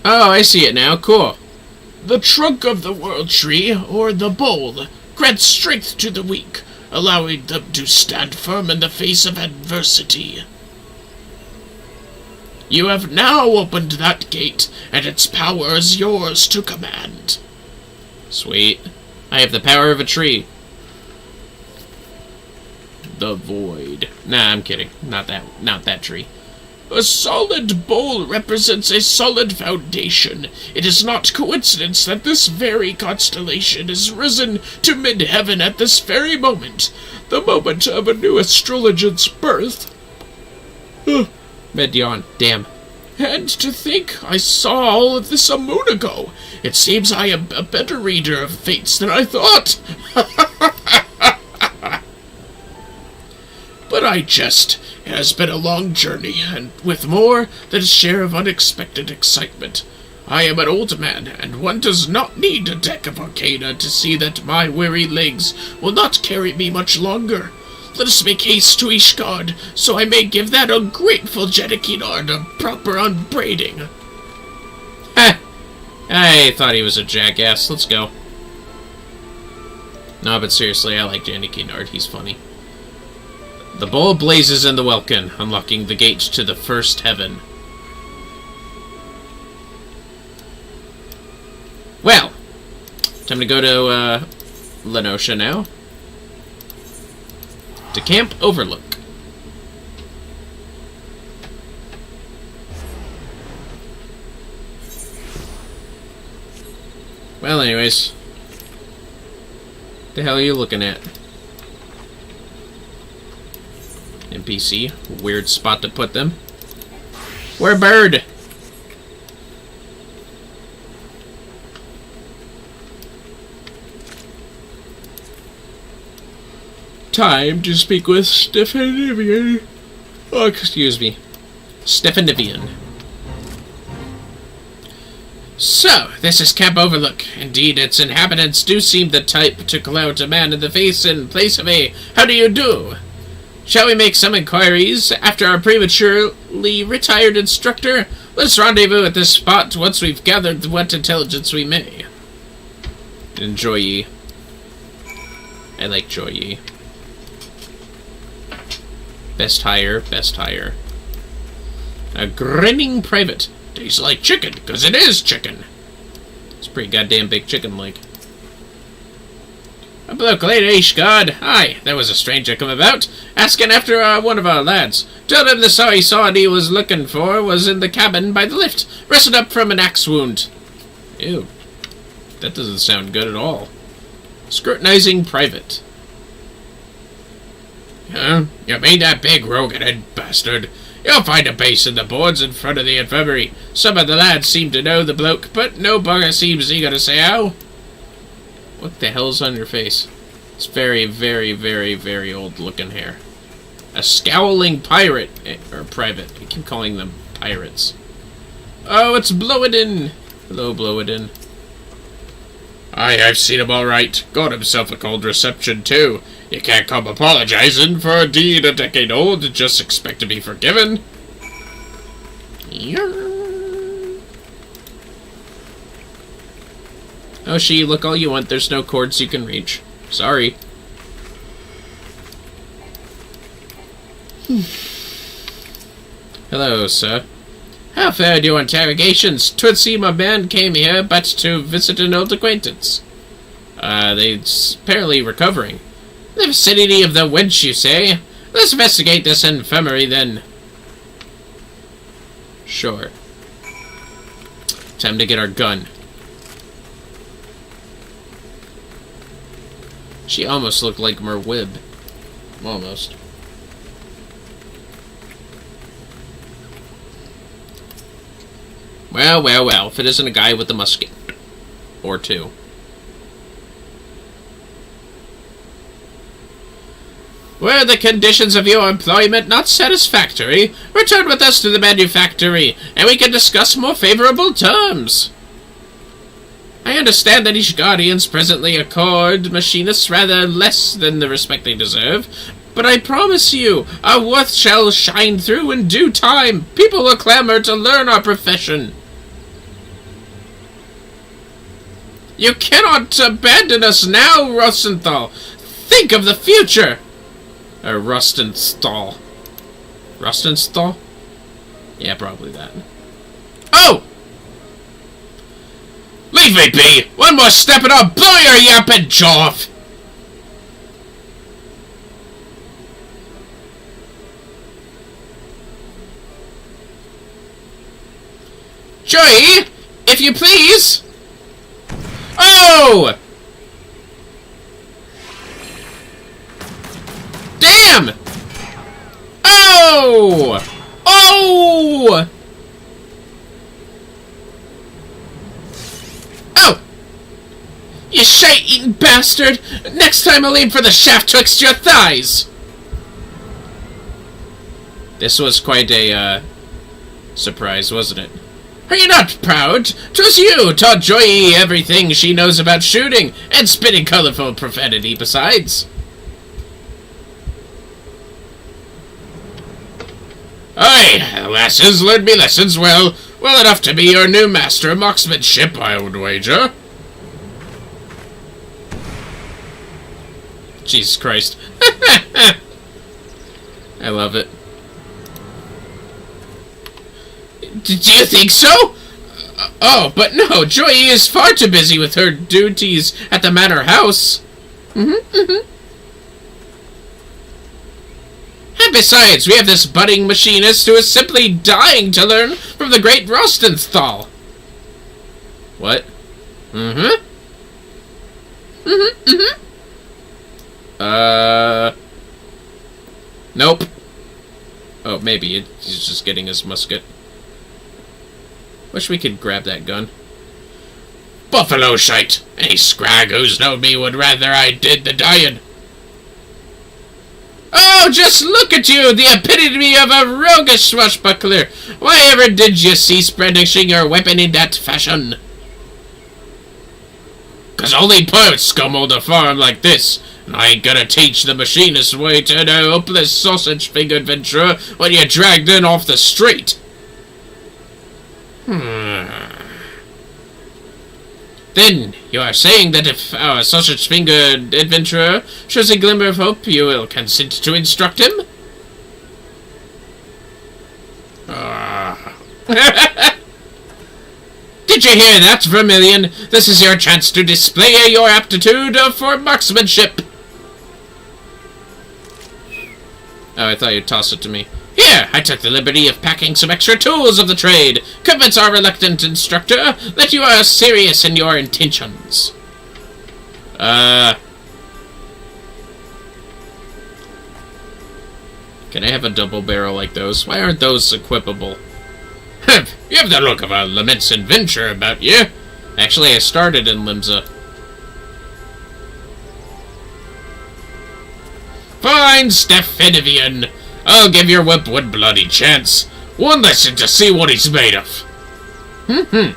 Oh, I see it now. Cool. The trunk of the world tree, or the bowl, grants strength to the weak, allowing them to stand firm in the face of adversity. You have now opened that gate, and its power is yours to command. Sweet. I have the power of a tree. The void. Nah, I'm kidding. Not that tree. A solid bowl represents a solid foundation. It is not coincidence that this very constellation is risen to mid-heaven at this very moment, the moment of a new astrologer's birth. Mid-yawn. Damn. And to think I saw all of this a moon ago. It seems I am a better reader of fates than I thought. But I jest. It has been a long journey, and with more than a share of unexpected excitement. I am an old man, and one does not need a deck of arcana to see that my weary legs will not carry me much longer. Let us make haste to Ishgard, so I may give that ungrateful JPWonderland a proper unbraiding. Ha! I thought he was a jackass. Let's go. No, but seriously, I like JPWonderland. He's funny. The bowl blazes in the welkin, unlocking the gate to the first heaven. Well, time to go to Lenosha now. To Camp Overlook. Well, anyways. The hell are you looking at? NPC. Weird spot to put them. Where bird? Time to speak with Stephanivian. Oh, excuse me. Stephanivian. So, this is Camp Overlook. Indeed, its inhabitants do seem the type to glout a man in the face in place of a "How do you do?" Shall we make some inquiries after our prematurely retired instructor? Let's rendezvous at this spot once we've gathered what intelligence we may. Enjoy ye. I like Joy ye. Best hire, best hire. A grinning private. Tastes like chicken, because it is chicken. It's a pretty goddamn big chicken leg. A bloke lady, God. Aye, there was a stranger come about, asking after one of our lads. Told him the sorry sod he was looking for was in the cabin by the lift, rested up from an axe wound. Ew. That doesn't sound good at all. Scrutinizing private. You mean that big rogue-headed bastard? You'll find a base in the boards in front of the infirmary. Some of the lads seem to know the bloke, but no bugger seems eager to say how. What the hell's on your face? It's very, very, very, very old-looking hair. A scowling pirate. Or private. I keep calling them pirates. Oh, it's Blow-it-in. Hello, Blow-it-in. Aye, I've seen him all right. Got himself a cold reception, too. You can't come apologizing for a deed a decade old and just expect to be forgiven. Oh, she, look all you want. There's no chords you can reach. Sorry. Hello, sir. How fared your interrogations? 'Twould seem a man came here but to visit an old acquaintance. They're apparently recovering. The vicinity of the wench, you say? Let's investigate this infirmary, then. Sure. Time to get our gun. She almost looked like Merwib. Almost. Well, well, well. If it isn't a guy with a musket. Or two. Were the conditions of your employment not satisfactory? Return with us to the manufactory, and we can discuss more favorable terms. I understand that each guardians presently accord machinists rather less than the respect they deserve, but I promise you, our worth shall shine through in due time. People will clamor to learn our profession. You cannot abandon us now, Rosenthal. Think of the future. Rustenthal. Rustenthal? Yeah, probably that. Oh! Leave me be! One more step and I'll blow your yapping jaw off! Joey, if you please! Oh! Damn! Oh! Oh! Oh! You shite-eating bastard! Next time I'll aim for the shaft twixt your thighs! This was quite a, surprise, wasn't it? Are you not proud? 'Twas you taught Joy everything she knows about shooting, and spitting colorful profanity besides. Aye, lasses, learned me lessons well enough to be your new master of marksmanship, I would wager. Jesus Christ. I love it. Do you think so? Oh, but no, Joy is far too busy with her duties at the manor house. And besides, we have this budding machinist who is simply dying to learn from the great Rostenthal. What? Nope. Oh, maybe he's just getting his musket. Wish we could grab that gun. Buffalo shite! Any scrag who's known me would rather I did the dying. Oh, just look at you, the epitome of a roguish swashbuckler. Why ever did you cease brandishing your weapon in that fashion? 'Cause only poets come on the farm like this, and I ain't gonna teach the machinist way to an hopeless sausage-fingered adventurer when you're dragged in off the street. Then, you are saying that if our sausage-fingered adventurer shows a glimmer of hope, you will consent to instruct him? Did you hear that, Vermillion? This is your chance to display your aptitude for marksmanship. Oh, I thought you'd toss it to me. Here, I took the liberty of packing some extra tools of the trade. Convince our reluctant instructor that you are serious in your intentions. Can I have a double barrel like those? Why aren't those equipable? You have the look of a immense adventure about you. Actually, I started in Limsa. Fine, Stephanivian. I'll give your whip one bloody chance. One lesson to see what he's made of. The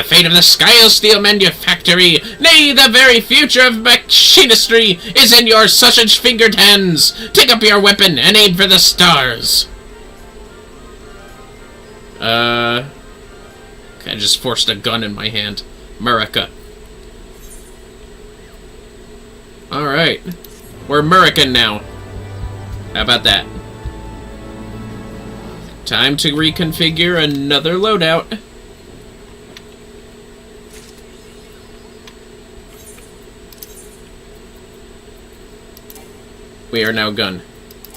fate of the Skyle Steel Manufactory, nay, the very future of machinistry, is in your sausage-fingered hands. Take up your weapon and aim for the stars. I just forced a gun in my hand. America. Alright. We're American now. How about that? Time to reconfigure another loadout. We are now gun.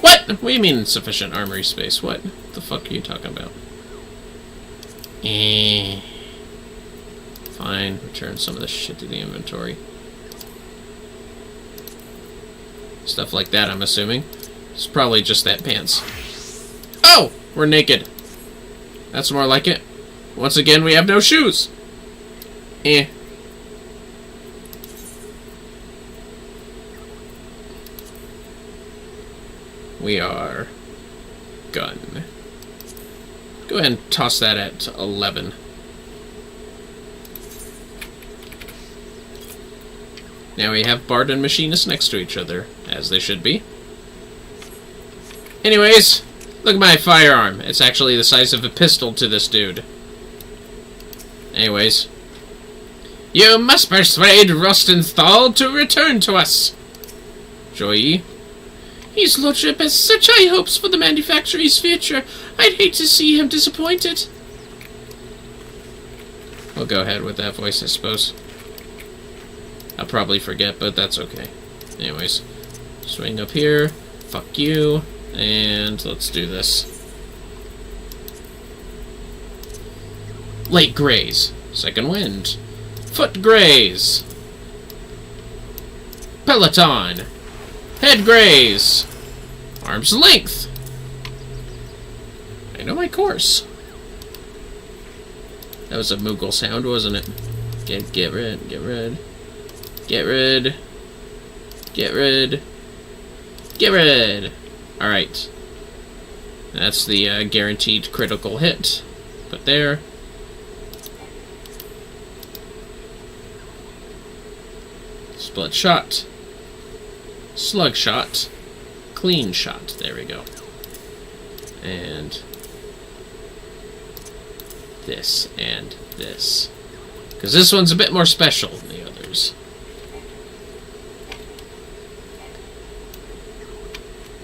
What? What do you mean insufficient armory space? What the fuck are you talking about? Fine. Return some of this shit to the inventory. Stuff like that, I'm assuming. It's probably just that pants. Oh! We're naked. That's more like it. Once again, we have no shoes. We are gun. Go ahead and toss that at 11. Now we have Bard and Machinist next to each other, as they should be. Anyways, look at my firearm. It's actually the size of a pistol to this dude. Anyways. You must persuade Rostenthal to return to us. Joy. His lordship has such high hopes for the manufactory's future. I'd hate to see him disappointed. We'll go ahead with that voice, I suppose. I'll probably forget, but that's okay. Anyways, swing up here. Fuck you. And let's do this. Late graze. Second wind. Foot graze. Peloton. Head graze. Arm's length. I know my course. That was a Moogle sound, wasn't it? Get rid. Get rid. Get rid. Get rid. Get rid. Alright. That's the guaranteed critical hit. Put there. Split shot. Slug shot. Clean shot. There we go. And this and this. Because this one's a bit more special than the others.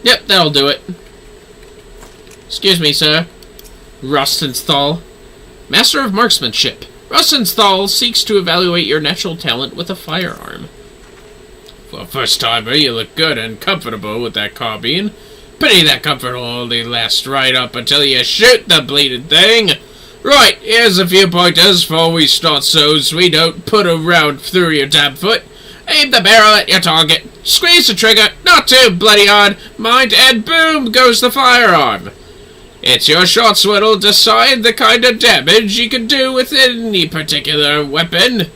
Yep, that'll do it. Excuse me, sir. Rostenthal. Master of Marksmanship. Rostenthal seeks to evaluate your natural talent with a firearm. For a first-timer, you look good and comfortable with that carbine. Pity that comfort will only last right up until you shoot the bleeding thing. Right, here's a few pointers before we start so we don't put a round through your damn foot. Aim the barrel at your target. Squeeze the trigger, not too bloody hard, mind, and boom goes the firearm. It's your shots what'll decide the kind of damage you can do with any particular weapon.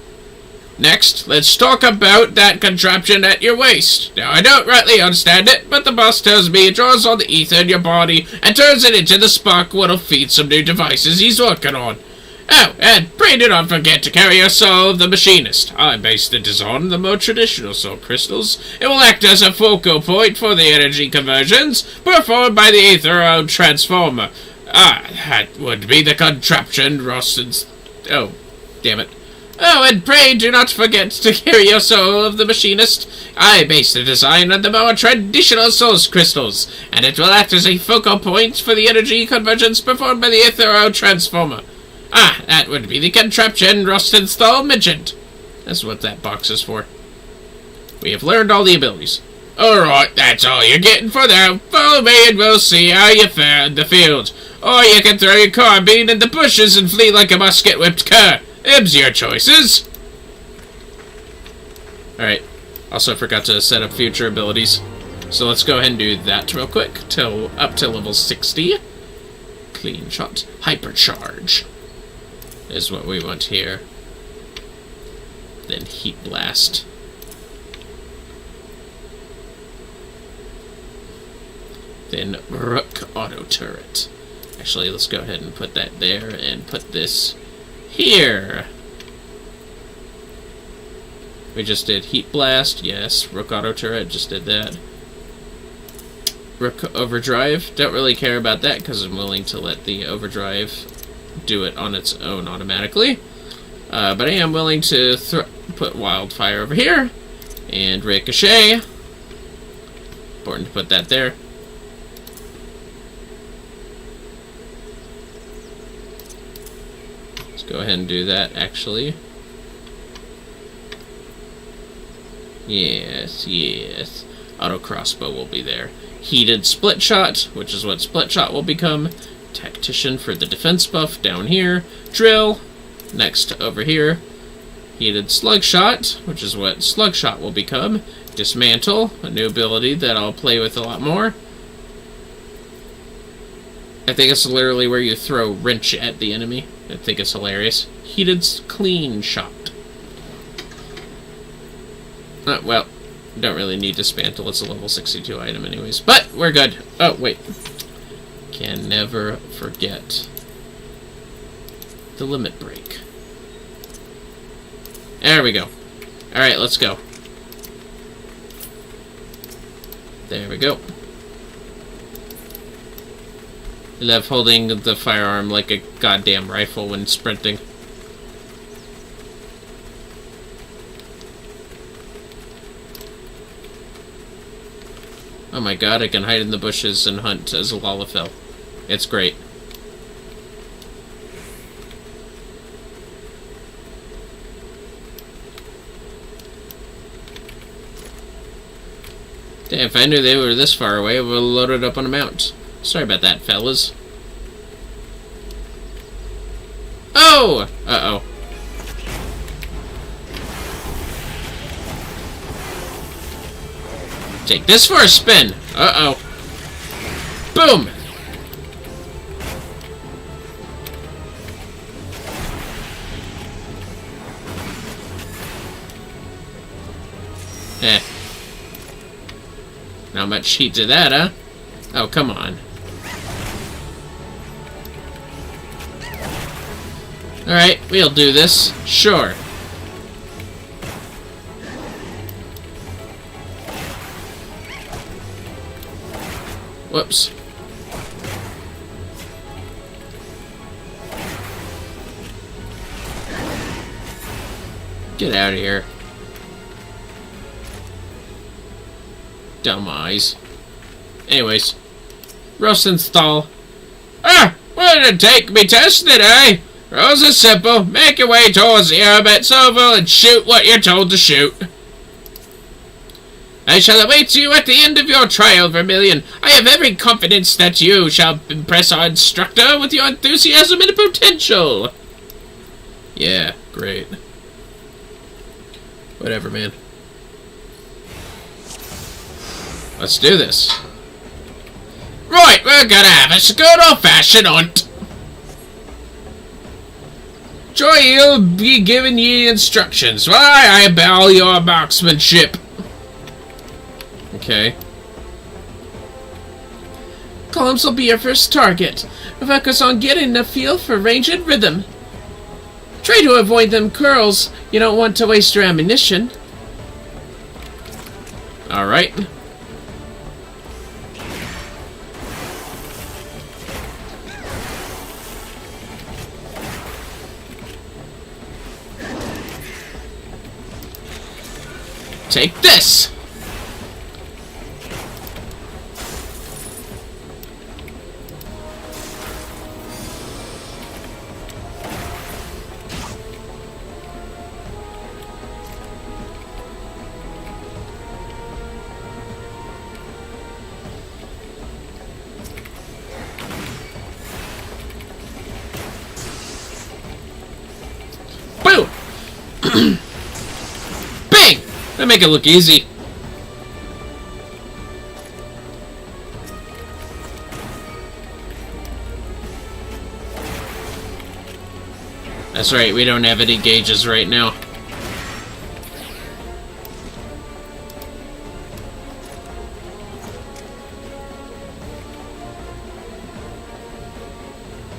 Next, let's talk about that contraption at your waist. Now, I don't rightly understand it, but the boss tells me it draws on the ether in your body and turns it into the spark what'll feed some new devices he's working on. Oh, and pray do not forget to carry your soul of the machinist. I based the design on the more traditional soul crystals. It will act as a focal point for the energy conversions performed by the Aether Transformer. That would be the contraption Rostens... Oh, damn it. Oh, and pray do not forget to carry your soul of the machinist. I based the design on the more traditional soul crystals, and it will act as a focal point for the energy conversions performed by the Aether Transformer. Ah, that would be the contraption Rust install midget. That's what that box is for. We have learned all the abilities. Alright, that's all you're getting for now. Follow me and we'll see how you fare in the field. Or you can throw your carbine in the bushes and flee like a musket-whipped cur. Ibs your choices. Alright. Also forgot to set up future abilities. So let's go ahead and do that real quick. Up to level 60. Clean shot. Hypercharge is what we want here. Then heat blast. Then Rook auto turret. Actually, let's go ahead and put that there and put this here. We just did heat blast. Yes, Rook auto turret. Just did that. Rook overdrive. Don't really care about that because I'm willing to let the overdrive do it on its own automatically. But I am willing to put wildfire over here and ricochet. Important to put that there. Let's go ahead and do that actually. Yes, yes. Auto crossbow will be there. Heated split shot, which is what split shot will become. Tactician for the defense buff down here. Drill, next over here. Heated slug shot, which is what slug shot will become. Dismantle, a new ability that I'll play with a lot more. I think it's literally where you throw wrench at the enemy. I think it's hilarious. Heated clean shot. Well, don't really need Dismantle. It's a level 62 item anyways. But we're good. Oh, wait. Can never forget the limit break. There we go. Alright, let's go. There we go. I love holding the firearm like a goddamn rifle when sprinting. Oh my god, I can hide in the bushes and hunt as a Lalafell. It's great. Damn, if I knew they were this far away, I would have loaded up on a mount. Sorry about that, fellas. Oh! Uh-oh. Take this for a spin! Uh-oh. Boom! Eh. Not much heat to that, huh? Oh, come on. Alright, we'll do this. Sure. Whoops. Get out of here. Dumb eyes. Anyways. Rust install. Ah! What did it take? Be tested, eh? Rules are simple. Make your way towards the Hermit's Oval and shoot what you're told to shoot. I shall await you at the end of your trial, Vermillion. I have every confidence that you shall impress our instructor with your enthusiasm and potential. Yeah, great. Whatever, man. Let's do this. Right, we're gonna have a good old-fashioned hunt. Joy'll be giving ye instructions while I eyeball your marksmanship. Okay. Columns will be your first target. Focus on getting a feel for range and rhythm. Try to avoid them curls. You don't want to waste your ammunition. Alright. Take this! They make it look easy. That's right, we don't have any gauges right now.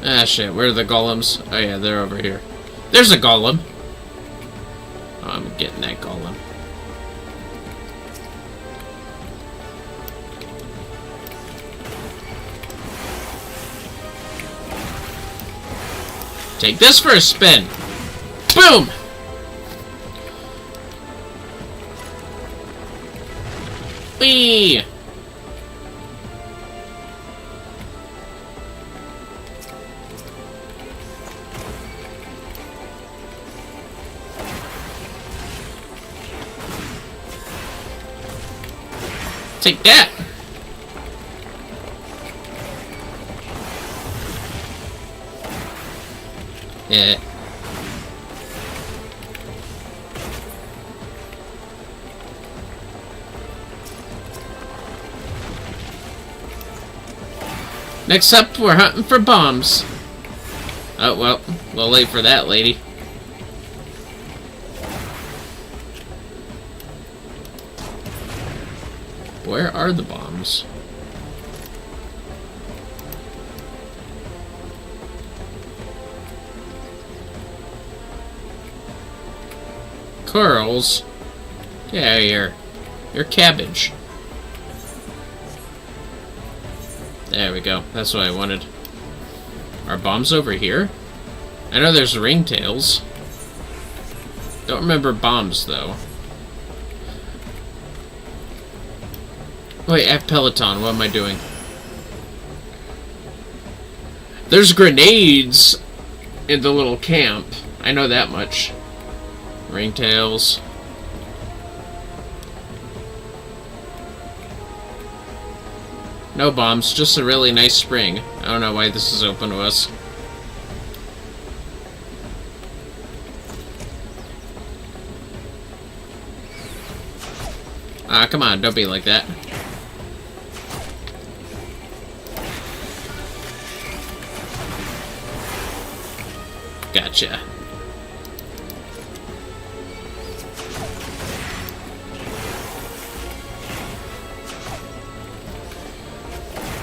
Ah, shit, where are the golems? Oh yeah, they're over here. There's a golem! Oh, I'm getting that golem. Take this for a spin! Boom! Whee! Take that! Yeah. Next up, we're hunting for bombs. Oh, well, a little late for that, lady. Where are the bombs? Curls? Get out of here. You're cabbage. There we go. That's what I wanted. Are bombs over here? I know there's ringtails. Don't remember bombs, though. Wait, I have Peloton. What am I doing? There's grenades in the little camp. I know that much. Ringtails. No bombs, just a really nice spring. I don't know why this is open to us. Ah, come on, don't be like that. Gotcha.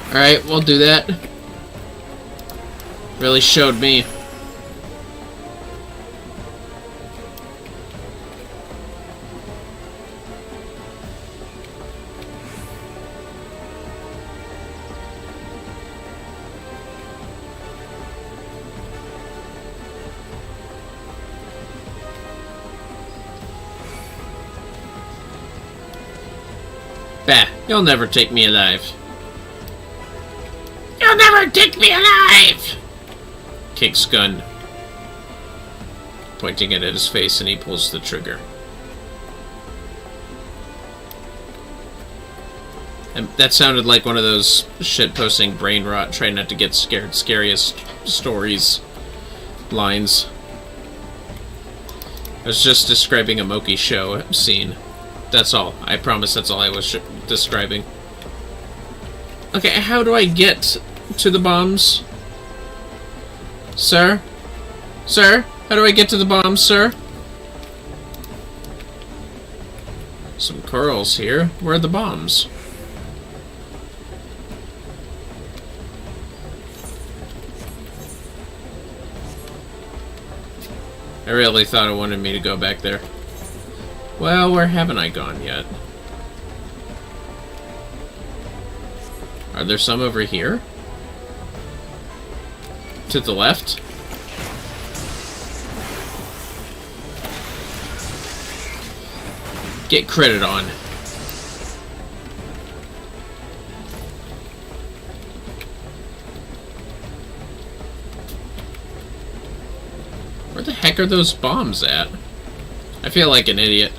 Alright, we'll do that. Really showed me. Bah, you'll never take me alive. You'll never take me alive! Kicks gun. Pointing it at his face, and he pulls the trigger. And that sounded like one of those shit-posting brain rot, try not to get scared, scariest stories lines. I was just describing a Moki show scene. That's all. I promise that's all I was describing. Okay, how do I get to the bombs? Sir? Sir? How do I get to the bombs, sir? Some curls here. Where are the bombs? I really thought it wanted me to go back there. Well, where haven't I gone yet? Are there some over here? To the left? Get credit on. Where the heck are those bombs at? I feel like an idiot.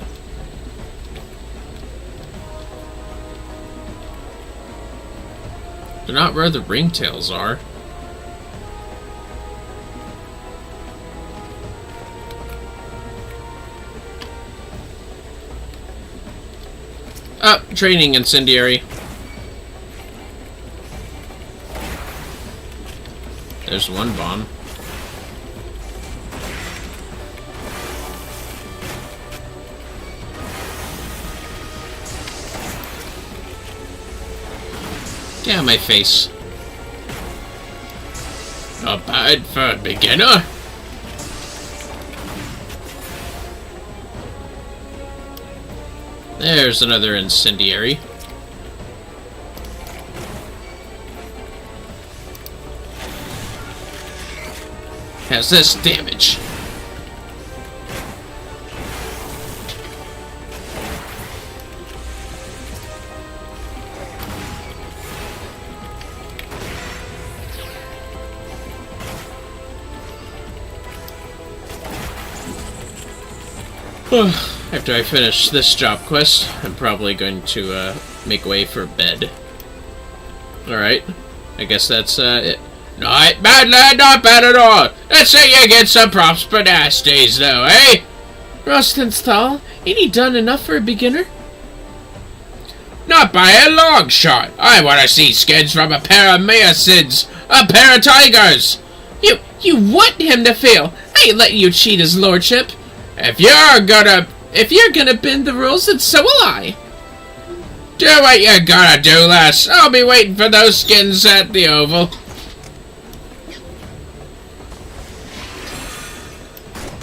They're not where the ringtails are. Up, training incendiary. There's one bomb. Get out of my face. Not bad for a beginner. There's another incendiary. How's this damage? After I finish this job quest, I'm probably going to make way for bed. Alright, I guess that's it. Not bad, lad, not bad at all. Let's say you get some props for nasties, though, eh? Rostenthal, ain't he done enough for a beginner? Not by a long shot. I want to see skins from a pair of Meocids, a pair of tigers. You want him to fail. I ain't letting you cheat his lordship. If you're gonna bend the rules, then so will I. do what you gotta do, lass. I'll be waiting for those skins at the Oval.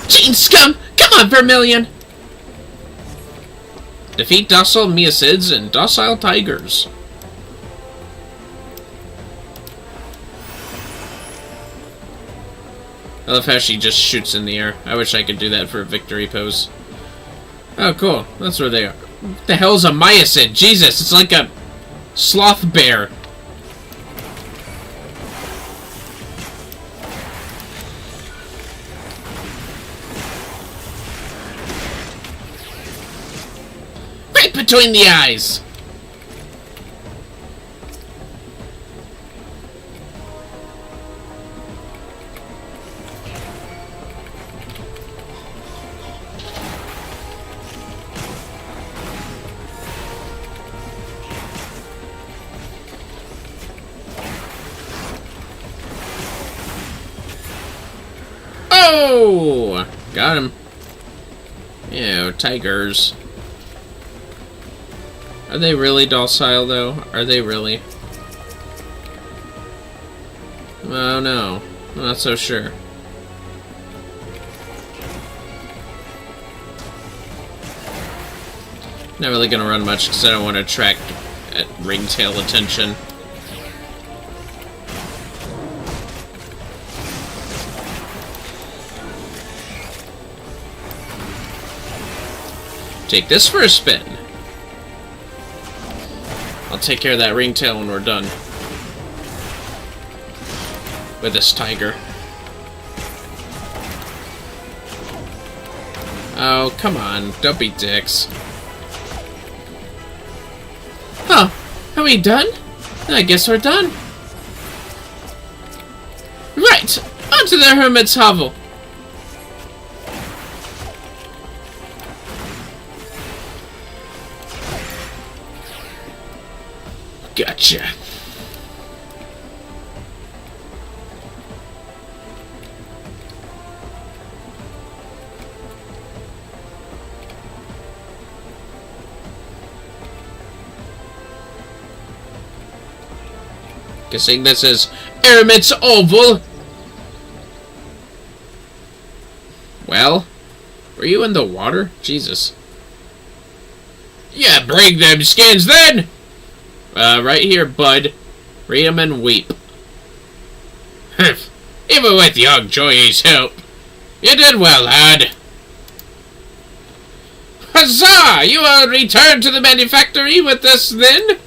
Cheating scum! Come on, Vermillion! Defeat docile Meocids and docile tigers. I love how she just shoots in the air. I wish I could do that for a victory pose. Oh, cool. That's where they are. What the hell's a Meocid? Jesus, it's like a sloth bear. Right between the eyes! Oh! Got him. Ew, tigers. Are they really docile, though? Are they really? Oh, no. I'm not so sure. Not really gonna run much, because I don't want to attract ringtail attention. Take this for a spin. I'll take care of that ringtail when we're done with this tiger. Oh, come on. Don't be dicks. Huh. Are we done? I guess we're done. Right. On to the hermit's hovel. Gotcha. Guessing this is Hermit's Oval. Well, were you in the water? Jesus. Yeah, bring them skins then! Right here, bud. Read 'em and weep. Even with young Joey's help. You did well, lad. Huzzah! You will return to the manufactory with us, then?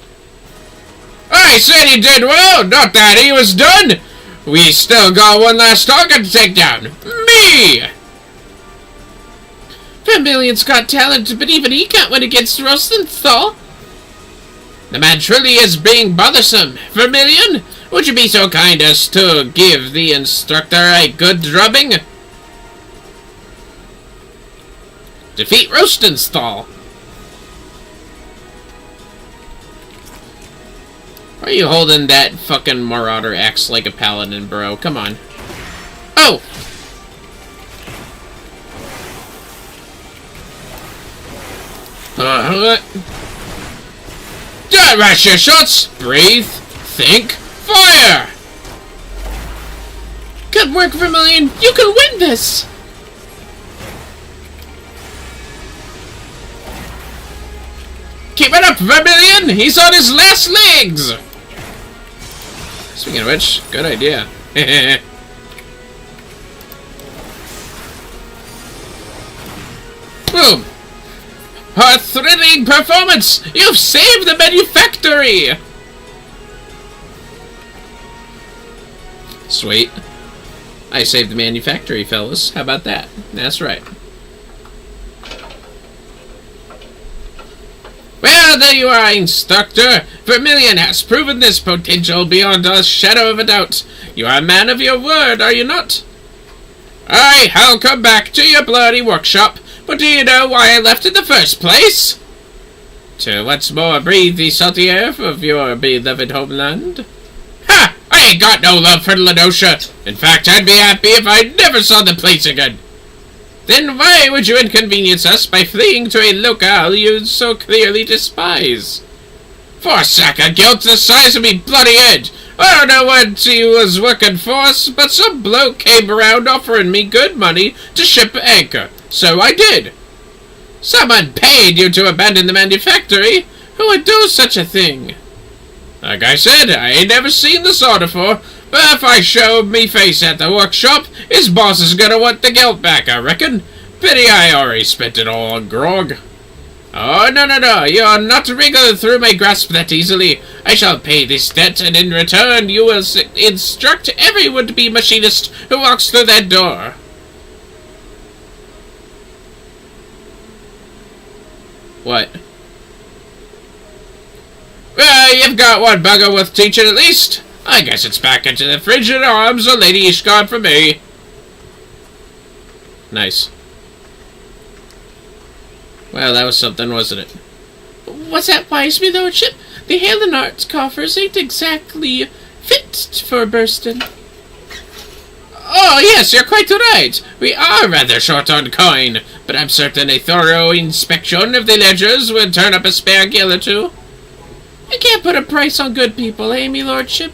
I said he did well, not that he was done. We still got one last target to take down. Me! Vermillion's got talent, but even he can't win against Rostenthal. The man truly is being bothersome. Vermillion, would you be so kind as to give the instructor a good drubbing? Defeat Rostenthal. Why are you holding that fucking Marauder axe like a paladin, bro? Come on. Oh! Don't rush your shots! Breathe, think, fire! Good work, Vermillion! You can win this! Keep it up, Vermillion! He's on his last legs! Speaking of which, good idea. Boom! A thrilling performance! You've saved the manufactory! Sweet. I saved the manufactory, fellas. How about that? That's right. Well, there you are, Instructor. Vermillion has proven this potential beyond a shadow of a doubt. You are a man of your word, are you not? Aye, I'll come back to your bloody workshop. But do you know why I left in the first place? To once more breathe the salty air of your beloved homeland? Ha! I ain't got no love for Lenosha. In fact, I'd be happy if I never saw the place again. Then why would you inconvenience us by fleeing to a locale you so clearly despise? For a sack of guilt the size of me bloody head. I don't know what he was working for, but some bloke came around offering me good money to ship anchor. So I did. Someone paid you to abandon the manufactory? Who would do such a thing? Like I said, I ain't never seen the sort before, but if I show me face at the workshop, his boss is gonna want the guilt back, I reckon. Pity I already spent it all on grog. Oh, no, you're not wriggled through my grasp that easily. I shall pay this debt, and in return you will instruct every would-be machinist who walks through that door. What? Well, you've got one bugger worth teaching at least. I guess it's back into the frigid arms of Lady Ishgard for me. Nice. Well, that was something, wasn't it? What's that wise me, Lordship? The Halen Arts coffers ain't exactly fit for bursting. Oh, yes, you're quite right. We are rather short on coin, but I'm certain a thorough inspection of the ledgers would turn up a spare gill or two. You can't put a price on good people, eh, me lordship?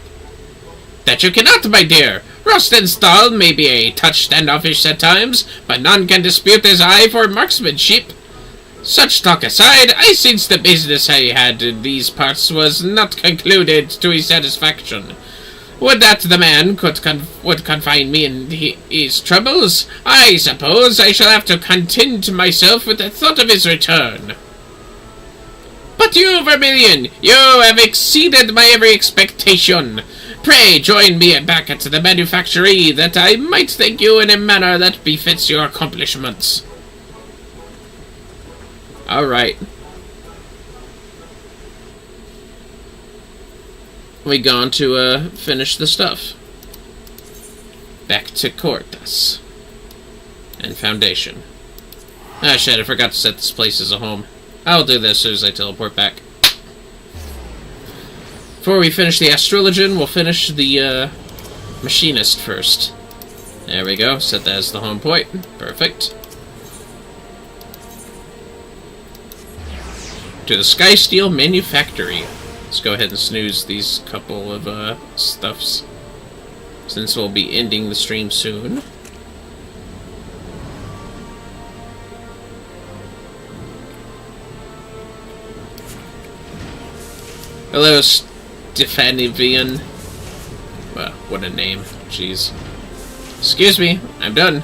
That you cannot, my dear. Rostenstall may be a touch standoffish at times, but none can dispute his eye for marksmanship. Such talk aside, I since the business I had in these parts was not concluded to his satisfaction. Would that the man would confine me in his troubles, I suppose I shall have to content myself with the thought of his return. But you, Vermillion, you have exceeded my every expectation. Pray join me back at the manufactory, that I might thank you in a manner that befits your accomplishments. Alright. We gone to finish the stuff. Back to Cortas. And Foundation. Ah shit, I forgot to set this place as a home. I'll do this as soon as I teleport back. Before we finish the Astrologian, we'll finish the Machinist first. There we go, set that as the home point. Perfect. To the Skysteel Manufactory. Let's go ahead and snooze these couple of stuffs, since we'll be ending the stream soon. Hello, Stefanivian. Well, what a name. Jeez. Excuse me, I'm done.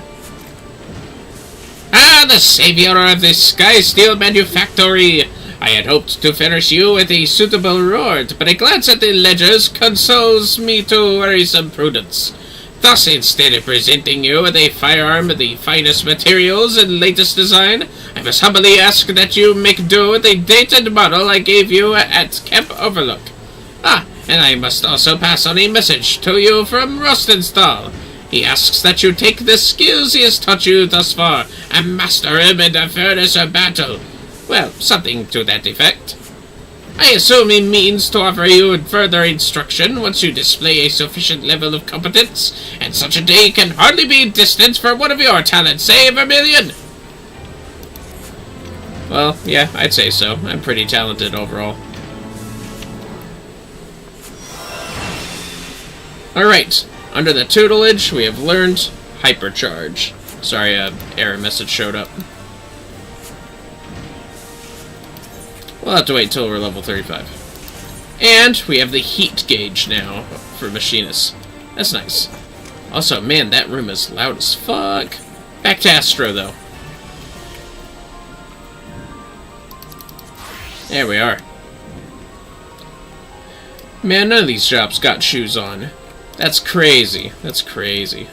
Ah, the savior of the Skysteel Manufactory! I had hoped to furnish you with a suitable reward, but a glance at the ledgers consoles me to wearisome prudence. Thus, instead of presenting you with a firearm of the finest materials and latest design, I must humbly ask that you make do with a dated model I gave you at Camp Overlook. Ah, and I must also pass on a message to you from Rostenstall. He asks that you take the skills he has taught you thus far and master him in the furnace of battle. Well, something to that effect. I assume he means to offer you further instruction once you display a sufficient level of competence, and such a day can hardly be distant for one of your talents, eh, Vermillion? Well, yeah, I'd say so. I'm pretty talented overall. Alright, under the tutelage, we have learned Hypercharge. Sorry, error message showed up. We'll have to wait till we're level 35. And we have the heat gauge now for machinists. That's nice. Also, man, that room is loud as fuck. Back to Astro, though. There we are. Man, none of these shops got shoes on. That's crazy. That's crazy.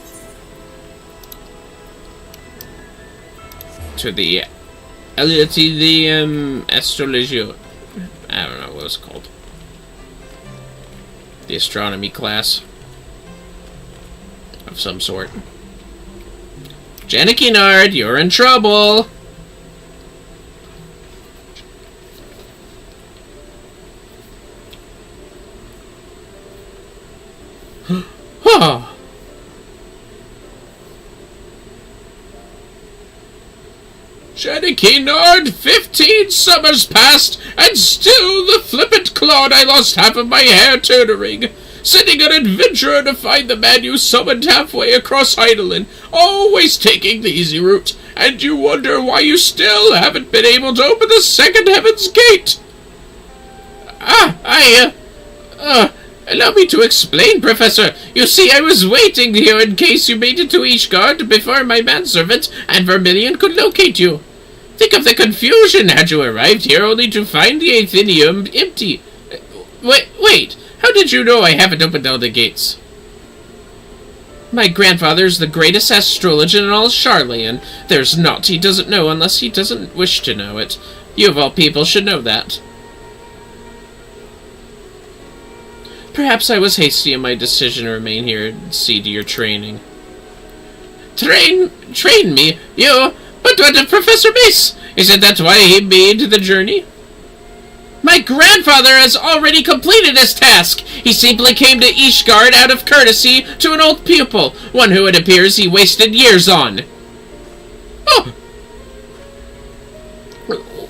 To the LTD astrology. I don't know what it's called. The astronomy class of some sort. JPWonderland, you're in trouble. Huh. JPWonderland, 15 summers passed, and still the flippant clod I lost half of my hair tutoring. Sending an adventurer to find the man you summoned halfway across Heidelin, always taking the easy route, and you wonder why you still haven't been able to open the second heaven's gate. Allow me to explain, Professor. You see, I was waiting here in case you made it to Ishgard before my manservant and Vermillion could locate you. Think of the confusion had you arrived here only to find the Athenium empty. Wait, how did you know I haven't opened all the gates? My grandfather's the greatest astrologer in all Charlian. There's naught he doesn't know unless he doesn't wish to know it. You of all people should know that. Perhaps I was hasty in my decision to remain here and see to your training. Train me? You? But what of Professor Mace? Isn't that why he made the journey? My grandfather has already completed his task. He simply came to Ishgard out of courtesy to an old pupil, one who it appears he wasted years on. Oh!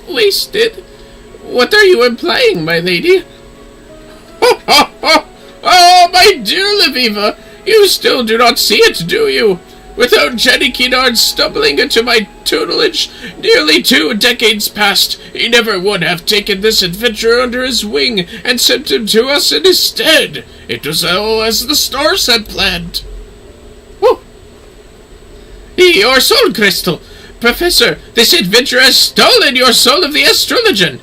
Wasted? What are you implying, my lady? Oh, my dear Liviva, you still do not see it, do you? Without JPWonderland stumbling into my tutelage nearly 2 decades past, he never would have taken this adventurer under his wing and sent him to us in his stead. It was all as the stars had planned. Oh! Your soul crystal! Professor, this adventurer has stolen your soul of the astrologian!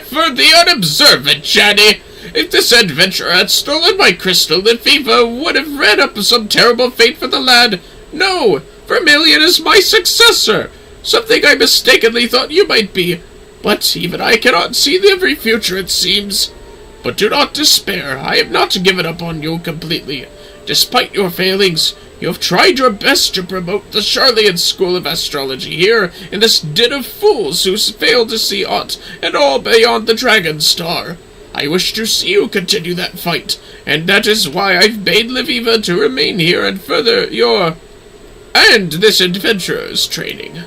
For the unobservant, Johnny! If this adventurer had stolen my crystal, then FIFA would have read up some terrible fate for the lad. No! Vermillion is my successor! Something I mistakenly thought you might be. But even I cannot see every future, it seems. But do not despair. I have not given up on you completely. Despite your failings, you have tried your best to promote the Charlian School of Astrology here in this den of fools who fail to see aught and all beyond the Dragon Star. I wish to see you continue that fight, and that is why I've bade Liviva to remain here and further your... and this adventurer's training.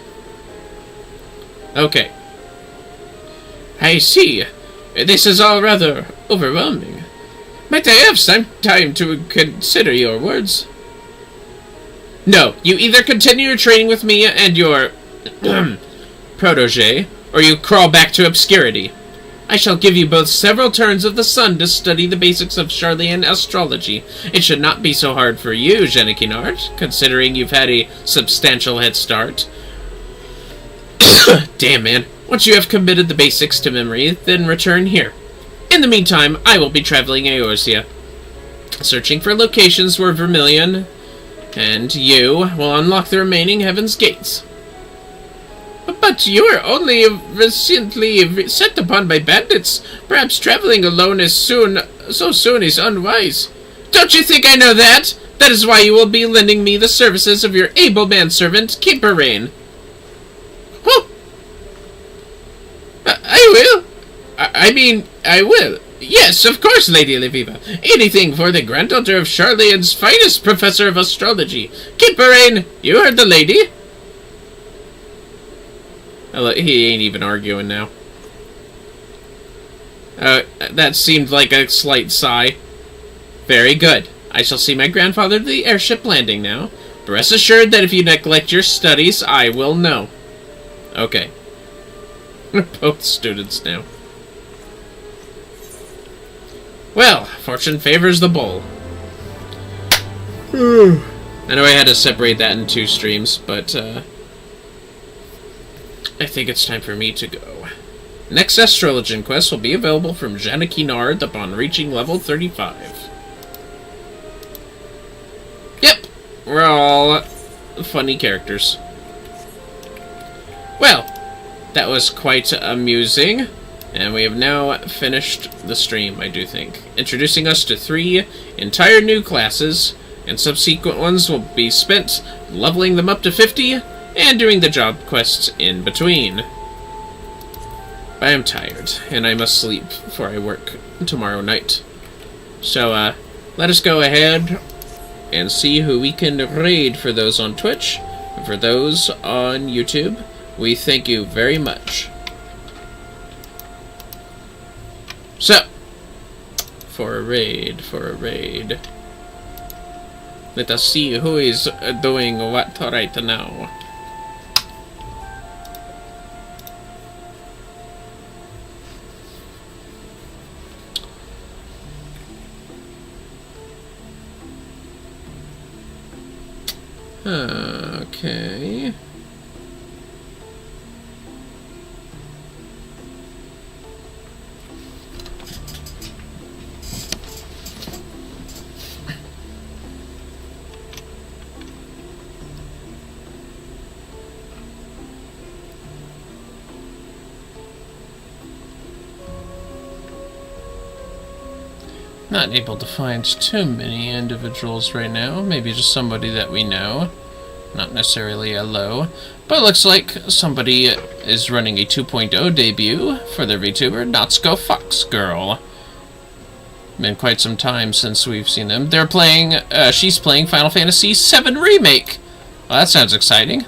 Okay. I see. This is all rather overwhelming. Might I have some time to consider your words? No, you either continue your training with me and your... protégé, or you crawl back to obscurity. I shall give you both several turns of the sun to study the basics of Charlian astrology. It should not be so hard for you, JPWonderland, considering you've had a substantial head start. Damn, man. Once you have committed the basics to memory, then return here. In the meantime, I will be traveling Eorzea, searching for locations where Vermillion and you will unlock the remaining Heaven's Gates. But you were only recently set upon by bandits. Perhaps traveling alone so soon is unwise. Don't you think I know that? That is why you will be lending me the services of your able manservant, Kimperrain. will? I mean, I will. Yes, of course, Lady Liviva. Anything for the granddaughter of Charlene's finest professor of astrology. Kipperain, you heard the lady. He ain't even arguing now. That seemed like a slight sigh. Very good. I shall see my grandfather to the airship landing now. But rest assured that if you neglect your studies, I will know. Okay. Both students now. Well, fortune favors the bowl. I know I had to separate that in 2 streams, but I think it's time for me to go. Next Astrologian quest will be available from Janaki Nard upon reaching level 35. Yep, we're all funny characters. Well, that was quite amusing. And we have now finished the stream, I do think. Introducing us to 3 entire new classes, and subsequent ones will be spent leveling them up to 50, and doing the job quests in between. I am tired, and I must sleep before I work tomorrow night. So, let us go ahead and see who we can raid for those on Twitch. And for those on YouTube, we thank you very much. So, for a raid. Let us see who is doing what right now. Okay. Not able to find too many individuals right now. Maybe just somebody that we know. Not necessarily a low. But it looks like somebody is running a 2.0 debut for their VTuber, Natsuko Fox Girl. Been quite some time since we've seen them. They're playing, she's playing Final Fantasy VII Remake. Well, that sounds exciting.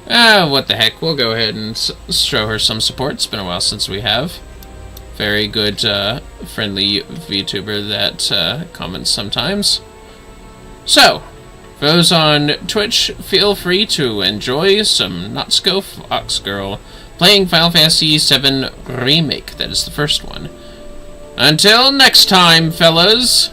What the heck. We'll go ahead and show her some support. It's been a while since we have. Very good, friendly VTuber that comments sometimes. So, for those on Twitch, feel free to enjoy some Natsuko Fox Girl playing Final Fantasy VII Remake. That is the first one. Until next time, fellas!